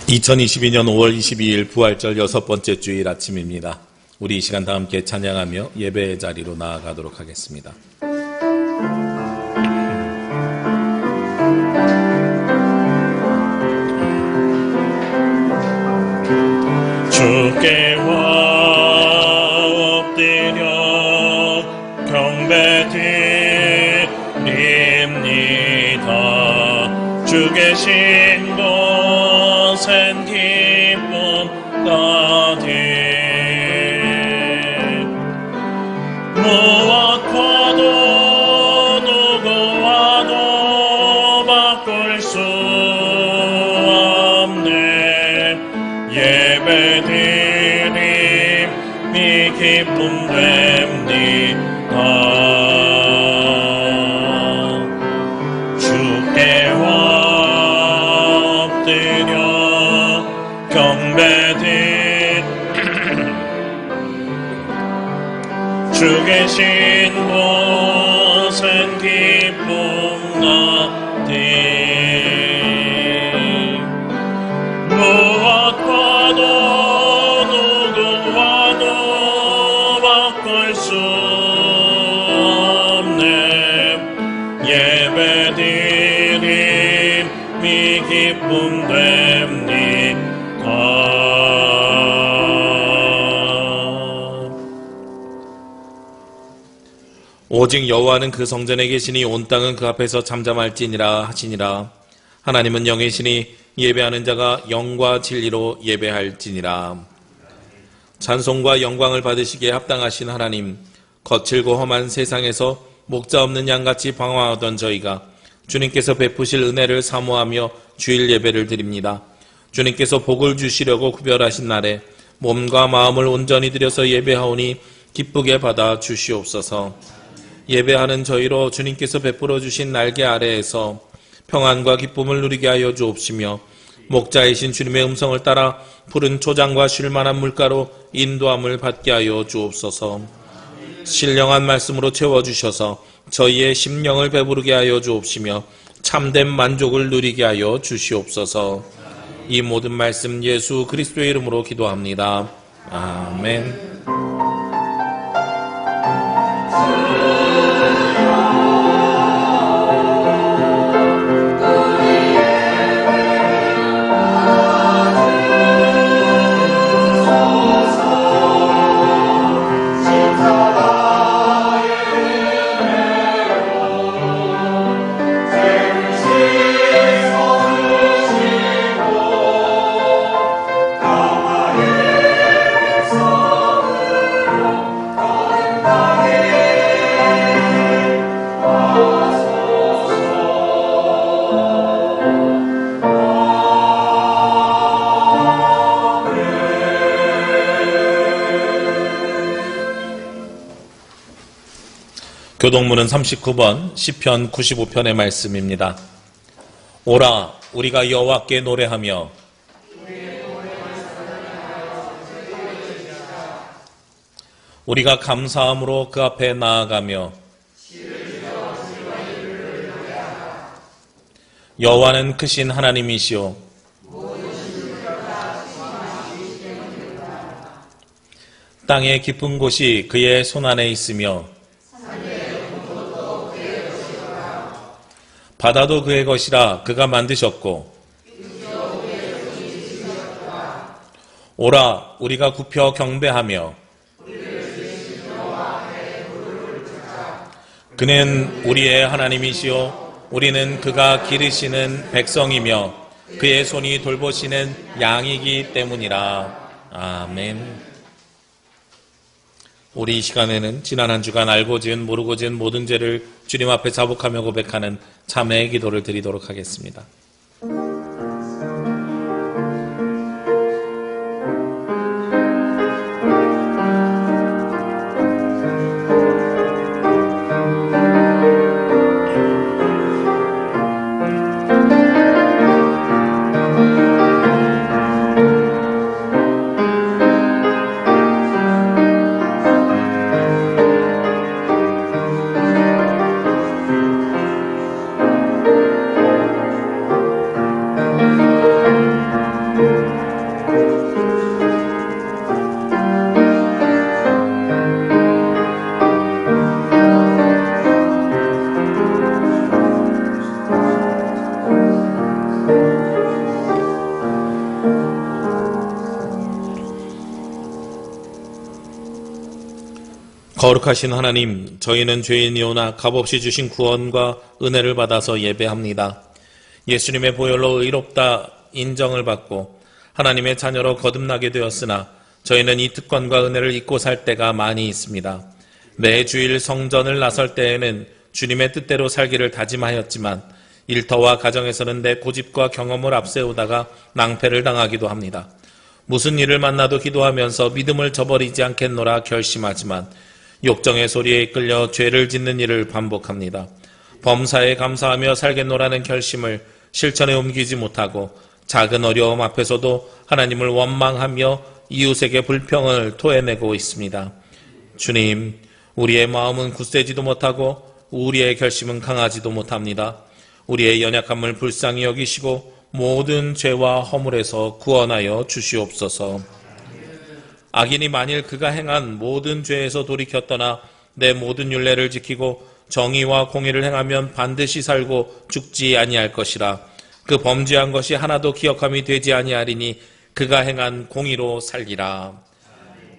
2022년 5월 22일 부활절 6번째 주일 아침입니다. 우리 이 시간 다 함께 찬양하며 예배의 자리로 나아가도록 하겠습니다. 주께 엎드려 경배드립니다. 주 계신 곳엔 기쁨 가득 무엇과도 누구와도 바꿀 수 없네. 예배드림이 기쁨 됩니다. 주께 엎드려 주 계신 곳엔 기쁨 가득 무엇과도 누구와도 바꿀 수 없네. 예배드림이 기쁨 됩니다. 오직 여호와는 그 성전에 계시니 온 땅은 그 앞에서 잠잠할지니라 하시니라. 하나님은 영이시니 예배하는 자가 영과 진리로 예배할지니라. 찬송과 영광을 받으시기에 합당하신 하나님, 거칠고 험한 세상에서 목자 없는 양같이 방황하던 저희가 주님께서 베푸실 은혜를 사모하며 주일 예배를 드립니다. 주님께서 복을 주시려고 구별하신 날에 몸과 마음을 온전히 들여서 예배하오니 기쁘게 받아 주시옵소서. 예배하는 저희로 주님께서 베풀어 주신 날개 아래에서 평안과 기쁨을 누리게 하여 주옵시며 목자이신 주님의 음성을 따라 푸른 초장과 쉴만한 물가로 인도함을 받게 하여 주옵소서. 신령한 말씀으로 채워주셔서 저희의 심령을 배부르게 하여 주옵시며 참된 만족을 누리게 하여 주시옵소서. 이 모든 말씀 예수 그리스도의 이름으로 기도합니다. 아멘. 교동문은 39번 시편 95편의 말씀입니다. 오라 우리가 여호와께 노래하며 우리가 감사함으로 그 앞에 나아가며 여호와는 크신 하나님이시오 땅의 깊은 곳이 그의 손안에 있으며 바다도 그의 것이라 그가 만드셨고 오라 우리가 굽혀 경배하며 그는 우리의 하나님이시요 우리는 그가 기르시는 백성이며 그의 손이 돌보시는 양이기 때문이라. 아멘. 우리 이 시간에는 지난 한 주간 알고 지은 모르고 지은 모든 죄를 주님 앞에 자복하며 고백하는 참회의 기도를 드리도록 하겠습니다. 거룩하신 하나님, 저희는 죄인이오나 값없이 주신 구원과 은혜를 받아서 예배합니다. 예수님의 보혈로 의롭다 인정을 받고 하나님의 자녀로 거듭나게 되었으나 저희는 이 특권과 은혜를 잊고 살 때가 많이 있습니다. 매 주일 성전을 나설 때에는 주님의 뜻대로 살기를 다짐하였지만 일터와 가정에서는 내 고집과 경험을 앞세우다가 낭패를 당하기도 합니다. 무슨 일을 만나도 기도하면서 믿음을 저버리지 않겠노라 결심하지만 욕정의 소리에 이끌려 죄를 짓는 일을 반복합니다. 범사에 감사하며 살겠노라는 결심을 실천에 옮기지 못하고 작은 어려움 앞에서도 하나님을 원망하며 이웃에게 불평을 토해내고 있습니다. 주님, 우리의 마음은 굳세지도 못하고 우리의 결심은 강하지도 못합니다. 우리의 연약함을 불쌍히 여기시고 모든 죄와 허물에서 구원하여 주시옵소서. 악인이 만일 그가 행한 모든 죄에서 돌이켜 떠나 내 모든 율례를 지키고 정의와 공의를 행하면 반드시 살고 죽지 아니할 것이라. 그 범죄한 것이 하나도 기억함이 되지 아니하리니 그가 행한 공의로 살리라.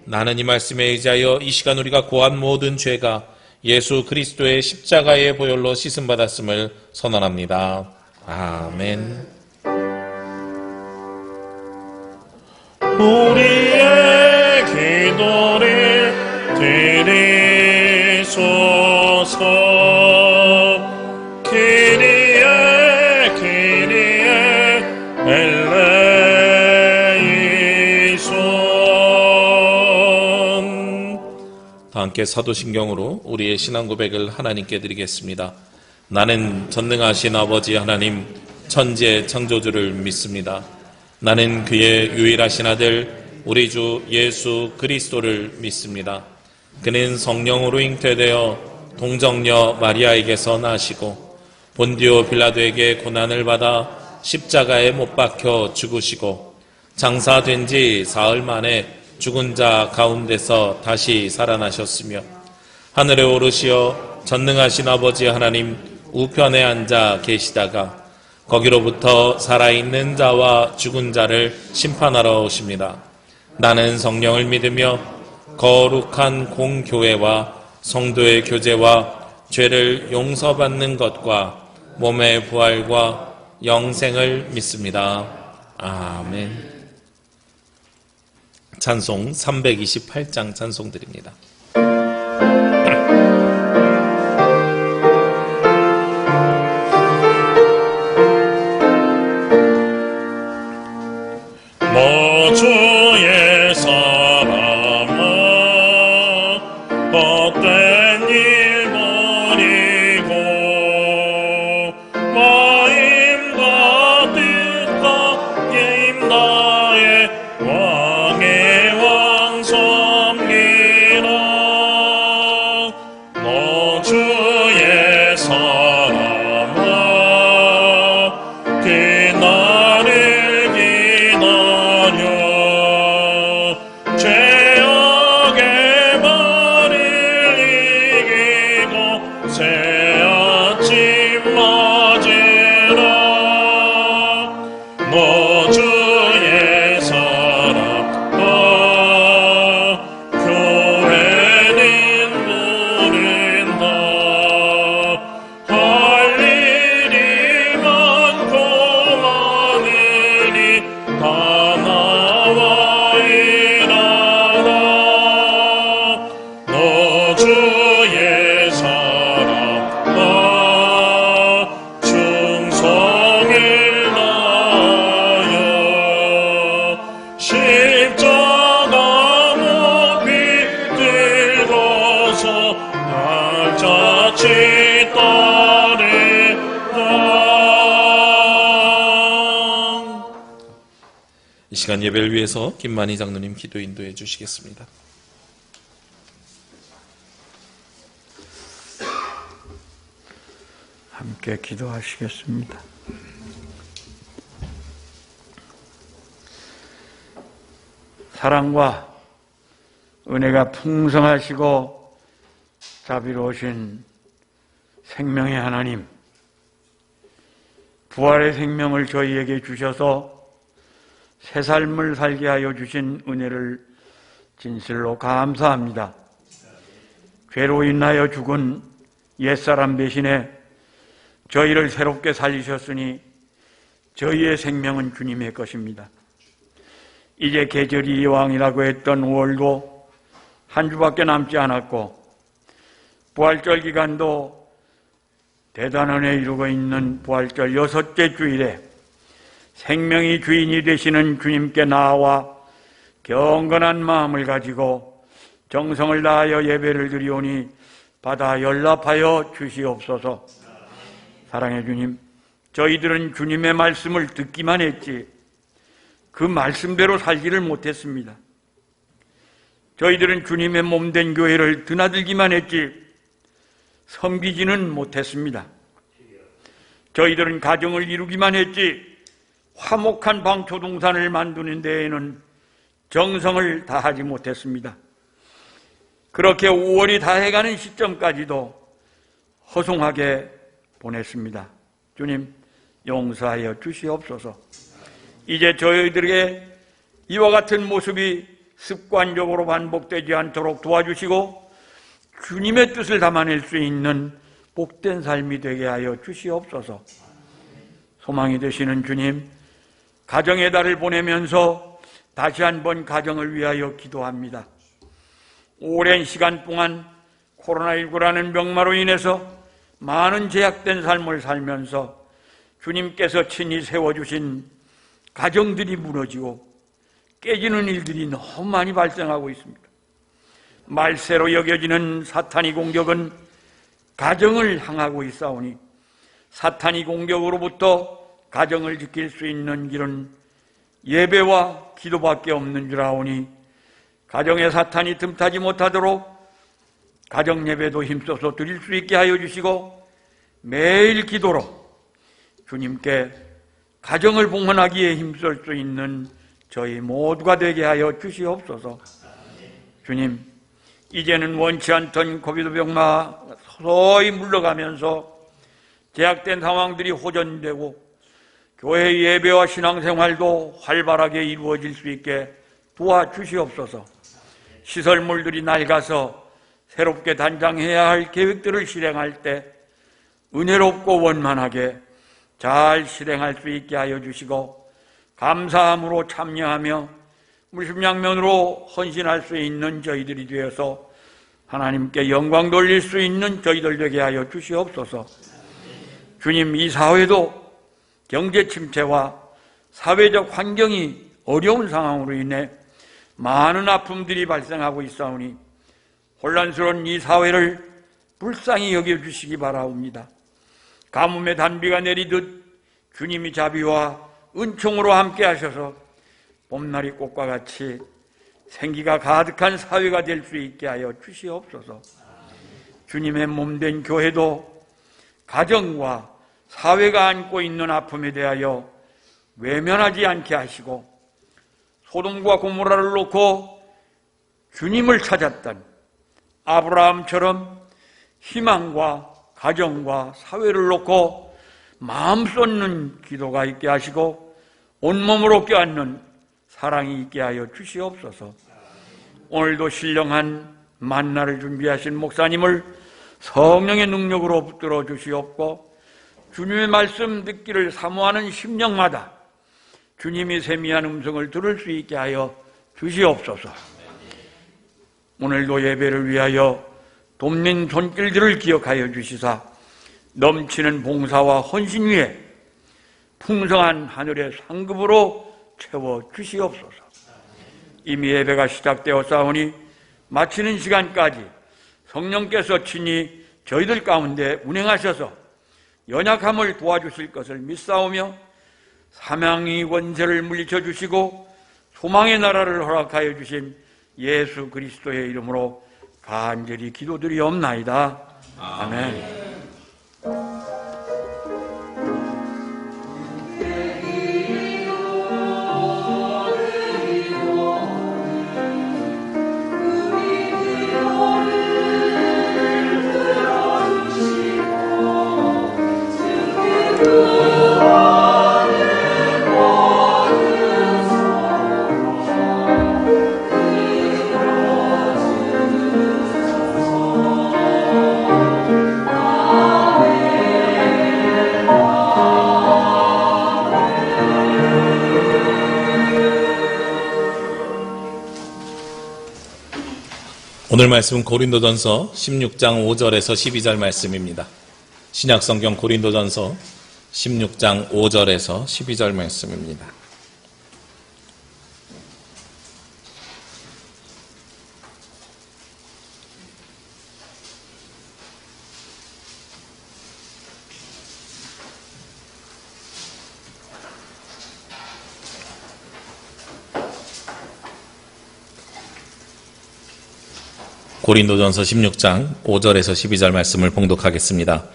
나는 이 말씀에 의지하여 이 시간 우리가 고한 모든 죄가 예수 그리스도의 십자가의 보혈로 씻음받았음을 선언합니다. 아멘. 우리의 기도를 들으소서. kyrie kyrie eleison. 다 함께 사도신경으로 우리의 신앙 고백을 하나님께 드리겠습니다. 나는 전능하신 아버지 하나님 천지의 창조주를 믿습니다. 나는 그의 유일하신 아들 우리 주 예수 그리스도를 믿습니다. 그는 성령으로 잉태되어 동정녀 마리아에게서 나시고 본디오 빌라도에게 고난을 받아 십자가에 못 박혀 죽으시고 장사된 지 사흘 만에 죽은 자 가운데서 다시 살아나셨으며 하늘에 오르시어 전능하신 아버지 하나님 우편에 앉아 계시다가 거기로부터 살아있는 자와 죽은 자를 심판하러 오십니다. 나는 성령을 믿으며 거룩한 공교회와 성도의 교제와 죄를 용서받는 것과 몸의 부활과 영생을 믿습니다. 아멘. 찬송 328장 찬송 드립니다. 주의 사람아 헛된 일 버리고 마음과 뜻과 예임 다해 왕의 왕 섬기라. 너 주의 사람아 그날을 죄악의 발을 이기고 새 아침 맞으라. 너 주의 사랑과 교회는 모른다. 할 일이 많고 많으니 다 나와 일하라. 너 주의 사랑과 충성을 다하여 십자가 높이 들고서 날짜치 따르라. 이 시간 예배를 위해서 김만희 장로님 기도 인도해 주시겠습니다. 함께 기도하시겠습니다. 사랑과 은혜가 풍성하시고 자비로우신 생명의 하나님, 부활의 생명을 저희에게 주셔서 새 삶을 살게 하여 주신 은혜를 진실로 감사합니다. 죄로 인하여 죽은 옛사람 대신에 저희를 새롭게 살리셨으니 저희의 생명은 주님의 것입니다. 이제 계절이 이왕이라고 했던 5월도 한 주밖에 남지 않았고 부활절 기간도 대단한 해 이루고 있는 부활절 6째 주일에 생명이 주인이 되시는 주님께 나아와 경건한 마음을 가지고 정성을 다하여 예배를 드리오니 받아 연락하여 주시옵소서. 사랑의 주님, 저희들은 주님의 말씀을 듣기만 했지 그 말씀대로 살지를 못했습니다. 저희들은 주님의 몸된 교회를 드나들기만 했지 섬기지는 못했습니다. 저희들은 가정을 이루기만 했지 화목한 방초동산을 만드는 데에는 정성을 다하지 못했습니다. 그렇게 5월이 다해가는 시점까지도 허송하게 보냈습니다. 주님, 용서하여 주시옵소서. 이제 저희들에게 이와 같은 모습이 습관적으로 반복되지 않도록 도와주시고 주님의 뜻을 담아낼 수 있는 복된 삶이 되게 하여 주시옵소서. 소망이 되시는 주님, 가정의 달을 보내면서 다시 한번 가정을 위하여 기도합니다. 오랜 시간 동안 코로나19라는 병마로 인해서 많은 제약된 삶을 살면서 주님께서 친히 세워주신 가정들이 무너지고 깨지는 일들이 너무 많이 발생하고 있습니다. 말세로 여겨지는 사탄의 공격은 가정을 향하고 있사오니 사탄의 공격으로부터 가정을 지킬 수 있는 길은 예배와 기도밖에 없는 줄 아오니 가정에 사탄이 틈타지 못하도록 가정 예배도 힘써서 드릴 수 있게 하여 주시고 매일 기도로 주님께 가정을 봉헌하기에 힘쓸 수 있는 저희 모두가 되게 하여 주시옵소서. 주님, 이제는 원치 않던 코비드 병마 서서히 물러가면서 제약된 상황들이 호전되고 교회 예배와 신앙생활도 활발하게 이루어질 수 있게 도와주시옵소서. 시설물들이 낡아서 새롭게 단장해야 할 계획들을 실행할 때 은혜롭고 원만하게 잘 실행할 수 있게 하여 주시고 감사함으로 참여하며 물심양면으로 헌신할 수 있는 저희들이 되어서 하나님께 영광 돌릴 수 있는 저희들 되게 하여 주시옵소서. 주님, 이 사회도 경제 침체와 사회적 환경이 어려운 상황으로 인해 많은 아픔들이 발생하고 있사오니 혼란스러운 이 사회를 불쌍히 여겨주시기 바라옵니다. 가뭄의 단비가 내리듯 주님이 자비와 은총으로 함께 하셔서 봄날이 꽃과 같이 생기가 가득한 사회가 될 수 있게 하여 주시옵소서. 주님의 몸된 교회도 가정과 사회가 안고 있는 아픔에 대하여 외면하지 않게 하시고 소돔과 고모라를 놓고 주님을 찾았던 아브라함처럼 희망과 가정과 사회를 놓고 마음 쏟는 기도가 있게 하시고 온몸으로 껴안는 사랑이 있게 하여 주시옵소서. 오늘도 신령한 만나를 준비하신 목사님을 성령의 능력으로 붙들어 주시옵고 주님의 말씀 듣기를 사모하는 심령마다 주님이 세미한 음성을 들을 수 있게 하여 주시옵소서. 오늘도 예배를 위하여 돕는 손길들을 기억하여 주시사 넘치는 봉사와 헌신 위에 풍성한 하늘의 상급으로 채워 주시옵소서. 이미 예배가 시작되었사오니 마치는 시간까지 성령께서 친히 저희들 가운데 운행하셔서 연약함을 도와주실 것을 믿사오며 사망의 권세를 물리쳐 주시고 소망의 나라를 허락하여 주신 예수 그리스도의 이름으로 간절히 기도드리옵나이다. 아멘. 오늘 말씀은 고린도전서 16장 5절에서 12절 말씀입니다. 신약성경 고린도전서 16장 5절에서 12절 말씀입니다. 고린도전서 16장 5절에서 12절 말씀을 봉독하겠습니다.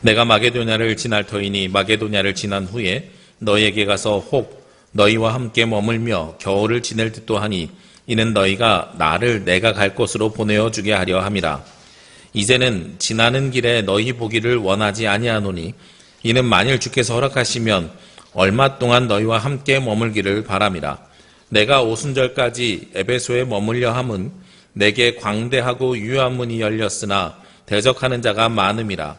내가 마게도냐를 지날 터이니 마게도냐를 지난 후에 너희에게 가서 혹 너희와 함께 머물며 겨울을 지낼 듯도 하니 이는 너희가 나를 내가 갈 곳으로 보내어 주게 하려 함이라. 이제는 지나는 길에 너희 보기를 원하지 아니하노니 이는 만일 주께서 허락하시면 얼마 동안 너희와 함께 머물기를 바람이라. 내가 오순절까지 에베소에 머물려 함은 내게 광대하고 유효한 문이 열렸으나 대적하는 자가 많음이라.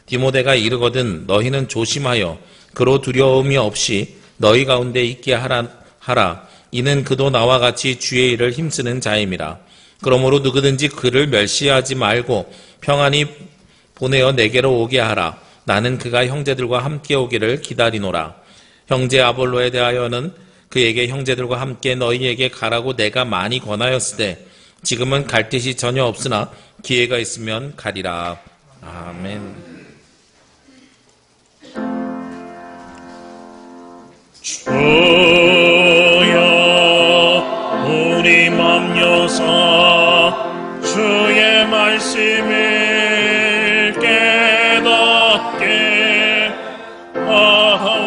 디모데가 이르거든 너희는 조심하여 그로 두려움이 없이 너희 가운데 있게 하라. 이는 그도 나와 같이 주의 일을 힘쓰는 자임이라. 그러므로 누구든지 그를 멸시하지 말고 평안히 보내어 내게로 오게 하라. 나는 그가 형제들과 함께 오기를 기다리노라. 형제 아볼로에 대하여는 그에게 형제들과 함께 너희에게 가라고 내가 많이 권하였으되 지금은 갈 뜻이 전혀 없으나 기회가 있으면 가리라. 아멘. 주여 우리 맘 여사 주의 말씀을 깨닫게 하옵소서.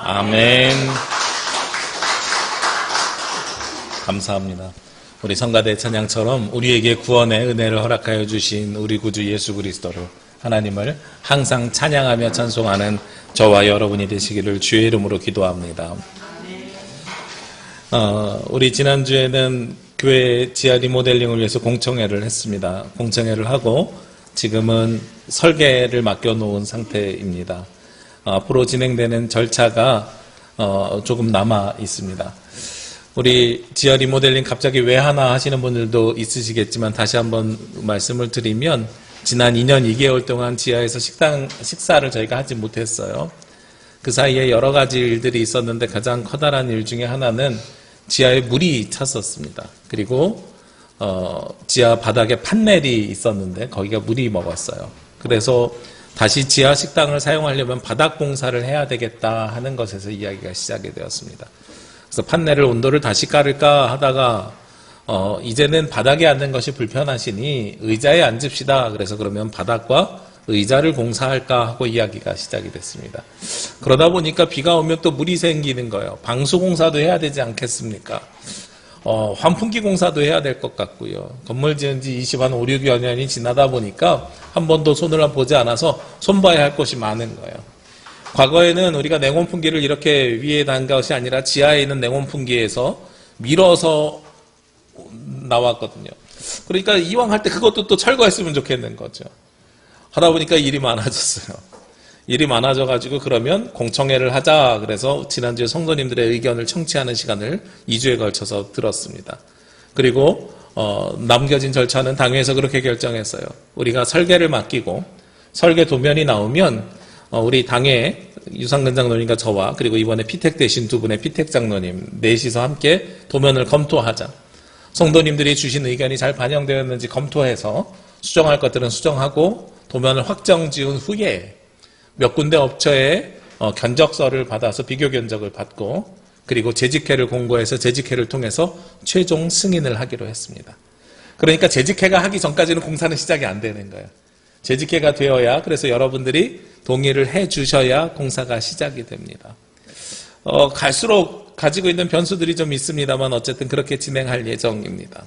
아멘. 감사합니다. 우리 성가대 찬양처럼 우리에게 구원의 은혜를 허락하여 주신 우리 구주 예수 그리스도로 하나님을 항상 찬양하며 찬송하는 저와 여러분이 되시기를 주의 이름으로 기도합니다. 우리 지난주에는 교회 지하 리모델링을 위해서 공청회를 했습니다. 공청회를 하고 지금은 설계를 맡겨놓은 상태입니다. 앞으로 진행되는 절차가 조금 남아 있습니다. 우리 지하 리모델링 갑자기 왜 하나 하시는 분들도 있으시겠지만 다시 한번 말씀을 드리면 지난 2년 2개월 동안 지하에서 식사를 저희가 하지 못했어요. 그 사이에 여러 가지 일들이 있었는데 가장 커다란 일 중에 하나는 지하에 물이 찼었습니다. 그리고 지하 바닥에 판넬이 있었는데 거기가 물이 먹었어요. 그래서 다시 지하 식당을 사용하려면 바닥 공사를 해야 되겠다 하는 것에서 이야기가 시작이 되었습니다. 그래서 판넬을 온도를 다시 깔을까 하다가 이제는 바닥에 앉는 것이 불편하시니 의자에 앉읍시다. 그래서 그러면 바닥과 의자를 공사할까 하고 이야기가 시작이 됐습니다. 그러다 보니까 비가 오면 또 물이 생기는 거예요. 방수 공사도 해야 되지 않겠습니까? 환풍기 공사도 해야 될 것 같고요. 건물 지은 지 5, 6년이 지나다 보니까 한 번도 손을 보지 않아서 손봐야 할 것이 많은 거예요. 과거에는 우리가 냉온풍기를 이렇게 위에 단 것이 아니라 지하에 있는 냉온풍기에서 밀어서 나왔거든요. 그러니까 이왕 할 때 그것도 또 철거했으면 좋겠는 거죠. 하다 보니까 일이 많아졌어요. 일이 많아져가지고 그러면 공청회를 하자. 그래서 지난주에 성도님들의 의견을 청취하는 시간을 2주에 걸쳐서 들었습니다. 그리고 남겨진 절차는 당회에서 그렇게 결정했어요. 우리가 설계를 맡기고 설계 도면이 나오면 우리 당회 유상근 장로님과 저와 그리고 이번에 피택 되신 두 분의 피택 장로님 넷이서 함께 도면을 검토하자. 성도님들이 주신 의견이 잘 반영되었는지 검토해서 수정할 것들은 수정하고 도면을 확정 지은 후에 몇 군데 업체에 견적서를 받아서 비교 견적을 받고 그리고 재직회를 공고해서 재직회를 통해서 최종 승인을 하기로 했습니다. 그러니까 재직회가 하기 전까지는 공사는 시작이 안 되는 거예요. 재직회가 되어야 그래서 여러분들이 동의를 해 주셔야 공사가 시작이 됩니다. 갈수록 가지고 있는 변수들이 좀 있습니다만 어쨌든 그렇게 진행할 예정입니다.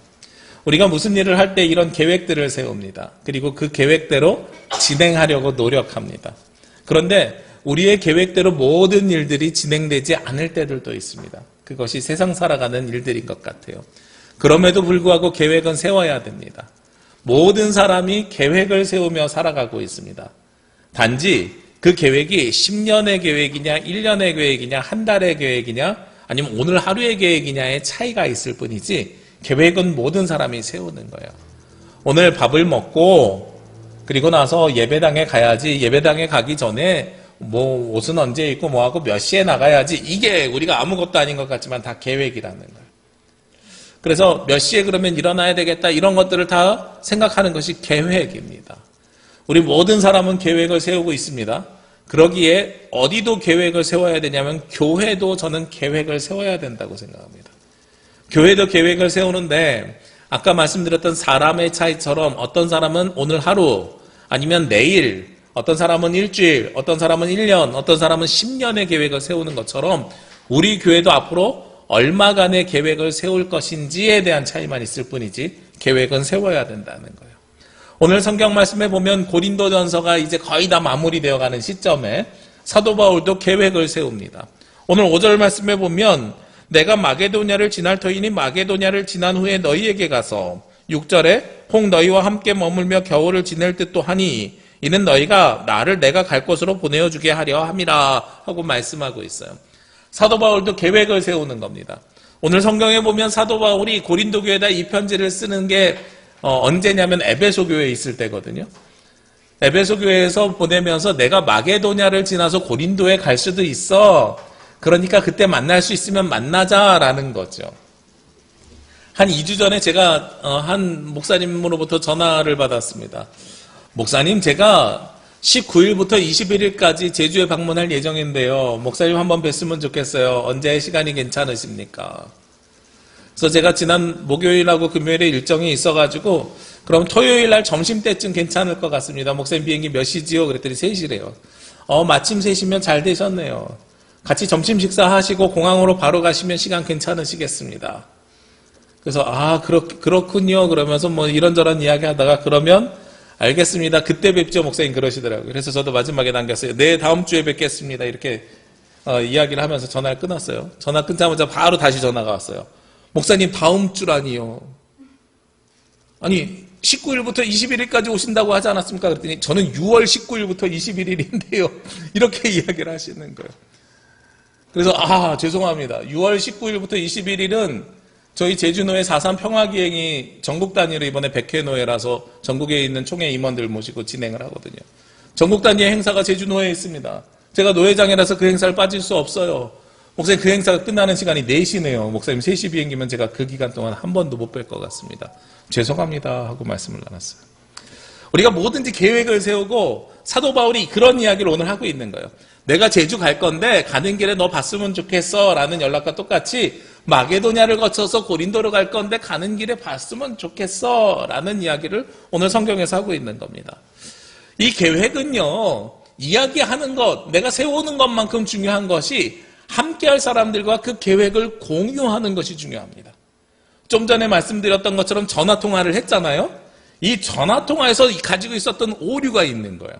우리가 무슨 일을 할 때 이런 계획들을 세웁니다. 그리고 그 계획대로 진행하려고 노력합니다. 그런데 우리의 계획대로 모든 일들이 진행되지 않을 때들도 있습니다. 그것이 세상 살아가는 일들인 것 같아요. 그럼에도 불구하고 계획은 세워야 됩니다. 모든 사람이 계획을 세우며 살아가고 있습니다. 단지 그 계획이 10년의 계획이냐 1년의 계획이냐 한 달의 계획이냐 아니면 오늘 하루의 계획이냐의 차이가 있을 뿐이지 계획은 모든 사람이 세우는 거예요. 오늘 밥을 먹고 그리고 나서 예배당에 가야지 예배당에 가기 전에 뭐 옷은 언제 입고 뭐하고 몇 시에 나가야지 이게 우리가 아무것도 아닌 것 같지만 다 계획이라는 거예요. 그래서 몇 시에 그러면 일어나야 되겠다 이런 것들을 다 생각하는 것이 계획입니다. 우리 모든 사람은 계획을 세우고 있습니다. 그러기에 어디도 계획을 세워야 되냐면 교회도 저는 계획을 세워야 된다고 생각합니다. 교회도 계획을 세우는데 아까 말씀드렸던 사람의 차이처럼 어떤 사람은 오늘 하루 아니면 내일 어떤 사람은 일주일 어떤 사람은 1년 어떤 사람은 10년의 계획을 세우는 것처럼 우리 교회도 앞으로 얼마간의 계획을 세울 것인지에 대한 차이만 있을 뿐이지 계획은 세워야 된다는 거예요. 오늘 성경 말씀에 보면 고린도전서가 이제 거의 다 마무리되어가는 시점에 사도 바울도 계획을 세웁니다. 오늘 5절 말씀에 보면 내가 마게도냐를 지날 터이니 마게도냐를 지난 후에 너희에게 가서 6절에 혹 너희와 함께 머물며 겨울을 지낼 듯도 하니 이는 너희가 나를 내가 갈 곳으로 보내어 주게 하려 함이라 하고 말씀하고 있어요. 사도 바울도 계획을 세우는 겁니다. 오늘 성경에 보면 사도 바울이 고린도 교회에다 이 편지를 쓰는 게 언제냐면 에베소 교회에 있을 때거든요. 에베소 교회에서 보내면서 내가 마게도냐를 지나서 고린도에 갈 수도 있어. 그러니까 그때 만날 수 있으면 만나자라는 거죠. 한 2주 전에 제가 한 목사님으로부터 전화를 받았습니다. 목사님, 제가 19일부터 21일까지 제주에 방문할 예정인데요. 목사님 한번 뵀으면 좋겠어요. 언제 시간이 괜찮으십니까? 그래서 제가 지난 목요일하고 금요일에 일정이 있어가지고 그럼 토요일 날 점심때쯤 괜찮을 것 같습니다. 목사님 비행기 몇 시지요? 그랬더니 3시래요. 마침 3시면 잘 되셨네요. 같이 점심 식사하시고 공항으로 바로 가시면 시간 괜찮으시겠습니다. 그래서 그렇군요. 그러면서 뭐 이런저런 이야기 하다가 그러면 알겠습니다. 그때 뵙죠. 목사님 그러시더라고요. 그래서 저도 마지막에 남겼어요. 네, 다음 주에 뵙겠습니다. 이렇게 이야기를 하면서 전화를 끊었어요. 전화 끊자마자 바로 다시 전화가 왔어요. 목사님 다음 주라니요. 아니 19일부터 21일까지 오신다고 하지 않았습니까? 그랬더니 저는 6월 19일부터 21일인데요. 이렇게 이야기를 하시는 거예요. 그래서 죄송합니다. 6월 19일부터 21일은 저희 제주노회 4.3 평화기행이 전국 단위로 이번에 100회 노회라서 전국에 있는 총회 임원들 모시고 진행을 하거든요. 전국 단위의 행사가 제주노회에 있습니다. 제가 노회장이라서 그 행사를 빠질 수 없어요. 목사님, 그 행사가 끝나는 시간이 4시네요. 목사님 3시 비행기면 제가 그 기간 동안 한 번도 못 뵐 것 같습니다. 죄송합니다 하고 말씀을 나눴어요. 우리가 뭐든지 계획을 세우고 사도 바울이 그런 이야기를 오늘 하고 있는 거예요. 내가 제주 갈 건데 가는 길에 너 봤으면 좋겠어 라는 연락과 똑같이 마게도냐를 거쳐서 고린도로 갈 건데 가는 길에 봤으면 좋겠어 라는 이야기를 오늘 성경에서 하고 있는 겁니다. 이 계획은요, 이야기하는 것, 내가 세우는 것만큼 중요한 것이 함께할 사람들과 그 계획을 공유하는 것이 중요합니다. 좀 전에 말씀드렸던 것처럼 전화통화를 했잖아요. 이 전화통화에서 가지고 있었던 오류가 있는 거예요.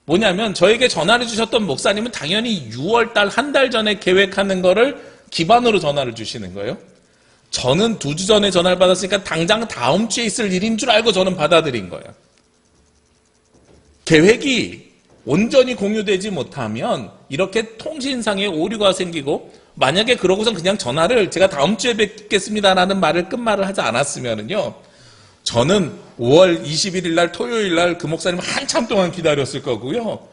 뭐냐면 저에게 전화를 주셨던 목사님은 당연히 6월달 한 달 전에 계획하는 거를 기반으로 전화를 주시는 거예요. 저는 2주 전에 전화를 받았으니까 당장 다음 주에 있을 일인 줄 알고 저는 받아들인 거예요. 계획이 온전히 공유되지 못하면 이렇게 통신상의 오류가 생기고, 만약에 그러고선 그냥 전화를 제가 다음 주에 뵙겠습니다라는 말을 끝말을 하지 않았으면은요, 저는 5월 21일 날 토요일 날 그 목사님 한참 동안 기다렸을 거고요.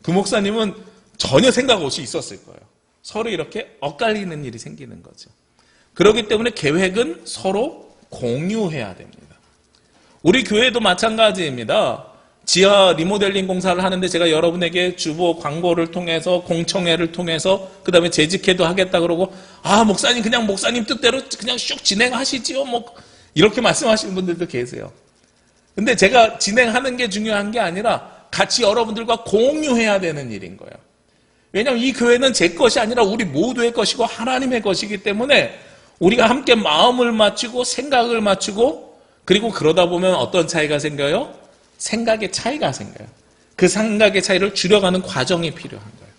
그 목사님은 전혀 생각 없이 있었을 거예요. 서로 이렇게 엇갈리는 일이 생기는 거죠. 그렇기 때문에 계획은 서로 공유해야 됩니다. 우리 교회도 마찬가지입니다. 지하 리모델링 공사를 하는데 제가 여러분에게 주보 광고를 통해서 공청회를 통해서 그 다음에 재직회도 하겠다 그러고, 목사님 그냥 목사님 뜻대로 그냥 쑥 진행하시지요 뭐 이렇게 말씀하시는 분들도 계세요. 근데 제가 진행하는 게 중요한 게 아니라 같이 여러분들과 공유해야 되는 일인 거예요. 왜냐하면 이 교회는 제 것이 아니라 우리 모두의 것이고 하나님의 것이기 때문에 우리가 함께 마음을 맞추고 생각을 맞추고, 그리고 그러다 보면 어떤 차이가 생겨요? 생각의 차이가 생겨요. 그 생각의 차이를 줄여가는 과정이 필요한 거예요.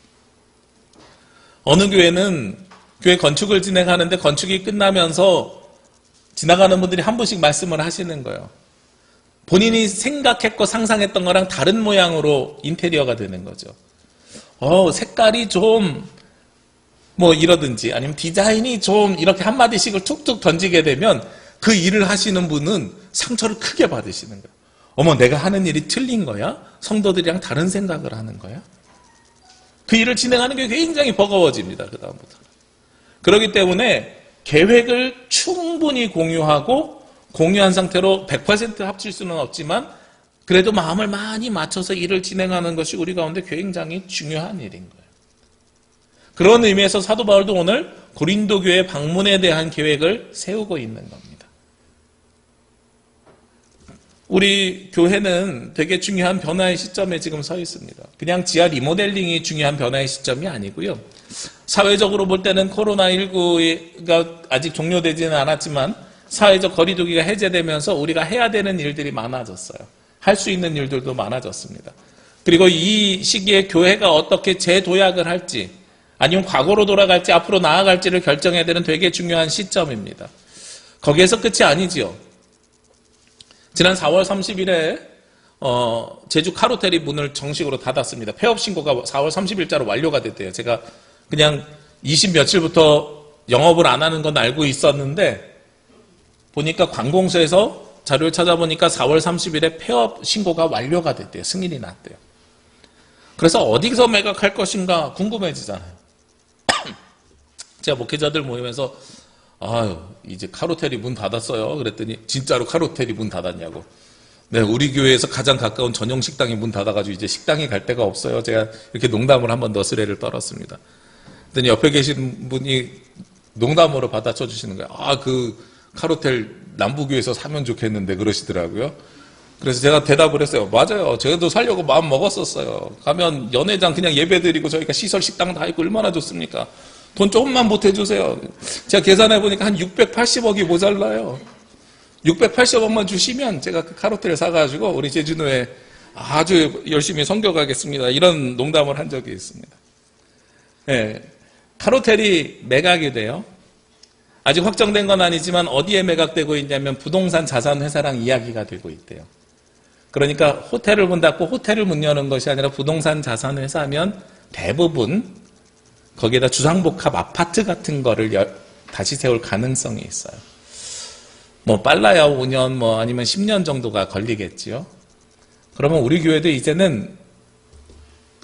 어느 교회는 교회 건축을 진행하는데 건축이 끝나면서 지나가는 분들이 한 분씩 말씀을 하시는 거예요. 본인이 생각했고 상상했던 거랑 다른 모양으로 인테리어가 되는 거죠. 색깔이 좀 뭐 이러든지 아니면 디자인이 좀 이렇게 한마디씩을 툭툭 던지게 되면 그 일을 하시는 분은 상처를 크게 받으시는 거예요. 어머, 내가 하는 일이 틀린 거야? 성도들이랑 다른 생각을 하는 거야? 그 일을 진행하는 게 굉장히 버거워집니다. 그 다음부터. 그렇기 때문에 계획을 충분히 공유하고, 공유한 상태로 100% 합칠 수는 없지만 그래도 마음을 많이 맞춰서 일을 진행하는 것이 우리 가운데 굉장히 중요한 일인 거예요. 그런 의미에서 사도 바울도 오늘 고린도 교회 방문에 대한 계획을 세우고 있는 겁니다. 우리 교회는 되게 중요한 변화의 시점에 지금 서 있습니다. 그냥 지하 리모델링이 중요한 변화의 시점이 아니고요. 사회적으로 볼 때는 코로나19가 아직 종료되지는 않았지만 사회적 거리두기가 해제되면서 우리가 해야 되는 일들이 많아졌어요. 할 수 있는 일들도 많아졌습니다. 그리고 이 시기에 교회가 어떻게 재도약을 할지, 아니면 과거로 돌아갈지 앞으로 나아갈지를 결정해야 되는 되게 중요한 시점입니다. 거기에서 끝이 아니지요. 지난 4월 30일에 제주 카루텔이 문을 정식으로 닫았습니다. 폐업 신고가 4월 30일자로 완료가 됐대요. 제가 그냥 20 며칠부터 영업을 안 하는 건 알고 있었는데 보니까 관공서에서 자료를 찾아보니까 4월 30일에 폐업 신고가 완료가 됐대요. 승인이 났대요. 그래서 어디서 매각할 것인가 궁금해지잖아요. 제가 목회자들 모임에서 이제 카루텔이 문 닫았어요. 그랬더니 진짜로 카루텔이 문 닫았냐고. 네, 우리 교회에서 가장 가까운 전용 식당이 문 닫아가지고 이제 식당에 갈 데가 없어요. 제가 이렇게 농담을 한번 너스레를 떨었습니다. 그랬더니 옆에 계신 분이 농담으로 받아쳐 주시는 거예요. 그 카루텔 남부교에서 사면 좋겠는데 그러시더라고요. 그래서 제가 대답을 했어요. 맞아요. 저도 살려고 마음 먹었었어요. 가면 연회장 그냥 예배드리고 저희가 시설 식당 다 있고 얼마나 좋습니까? 돈 조금만 보태주세요. 제가 계산해보니까 한 680억이 모자라요. 680억만 주시면 제가 그 카루텔 사가지고 우리 제주도에 아주 열심히 섬겨가겠습니다. 이런 농담을 한 적이 있습니다. 네, 카루텔이 매각이 돼요. 아직 확정된 건 아니지만 어디에 매각되고 있냐면 부동산 자산회사랑 이야기가 되고 있대요. 그러니까 호텔을 문 닫고 호텔을 문 여는 것이 아니라 부동산 자산회사면 대부분 거기에다 주상복합 아파트 같은 거를 다시 세울 가능성이 있어요. 뭐 빨라야 5년 뭐 아니면 10년 정도가 걸리겠지요. 그러면 우리 교회도 이제는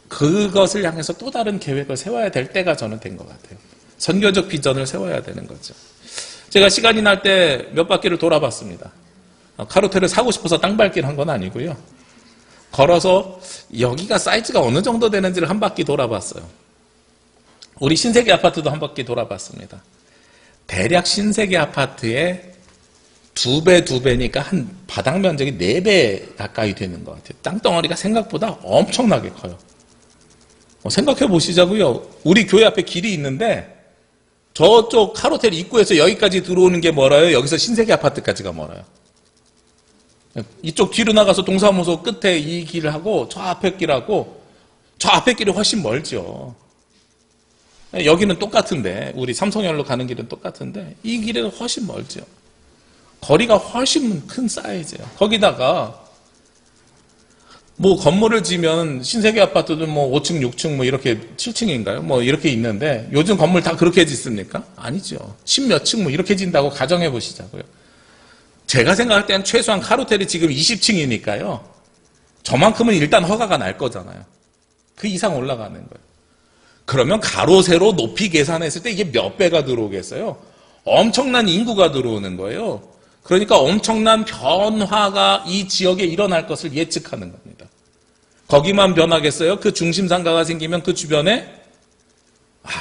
그것을 향해서 또 다른 계획을 세워야 될 때가 저는 된 것 같아요. 선교적 비전을 세워야 되는 거죠. 제가 시간이 날 때 몇 바퀴를 돌아봤습니다. 카로텔을 사고 싶어서 땅밟기를 한 건 아니고요. 걸어서 여기가 사이즈가 어느 정도 되는지를 한 바퀴 돌아봤어요. 우리 신세계 아파트도 한 바퀴 돌아봤습니다. 대략 신세계 아파트의 2배니까 한 바닥 면적이 4배 가까이 되는 것 같아요. 땅덩어리가 생각보다 엄청나게 커요. 생각해 보시자고요. 우리 교회 앞에 길이 있는데 저쪽 카로텔 입구에서 여기까지 들어오는 게 멀어요. 여기서 신세계 아파트까지가 멀어요. 이쪽 뒤로 나가서 동사무소 끝에 이 길을 하고 저 앞에 길하고 저 앞에 길이 훨씬 멀죠. 여기는 똑같은데 우리 삼성열로 가는 길은 똑같은데 이 길은 훨씬 멀죠. 거리가 훨씬 큰 사이즈예요. 거기다가 뭐 건물을 지면 신세계 아파트도 뭐 5층, 6층 뭐 이렇게 7층인가요? 뭐 이렇게 있는데 요즘 건물 다 그렇게 짓습니까? 아니죠. 10몇 층 뭐 이렇게 진다고 가정해 보시자고요. 제가 생각할 때는 최소한 카로텔이 지금 20층이니까요. 저만큼은 일단 허가가 날 거잖아요. 그 이상 올라가는 거예요. 그러면 가로, 세로, 높이 계산했을 때 이게 몇 배가 들어오겠어요? 엄청난 인구가 들어오는 거예요. 그러니까 엄청난 변화가 이 지역에 일어날 것을 예측하는 겁니다. 거기만 변하겠어요? 그 중심 상가가 생기면 그 주변에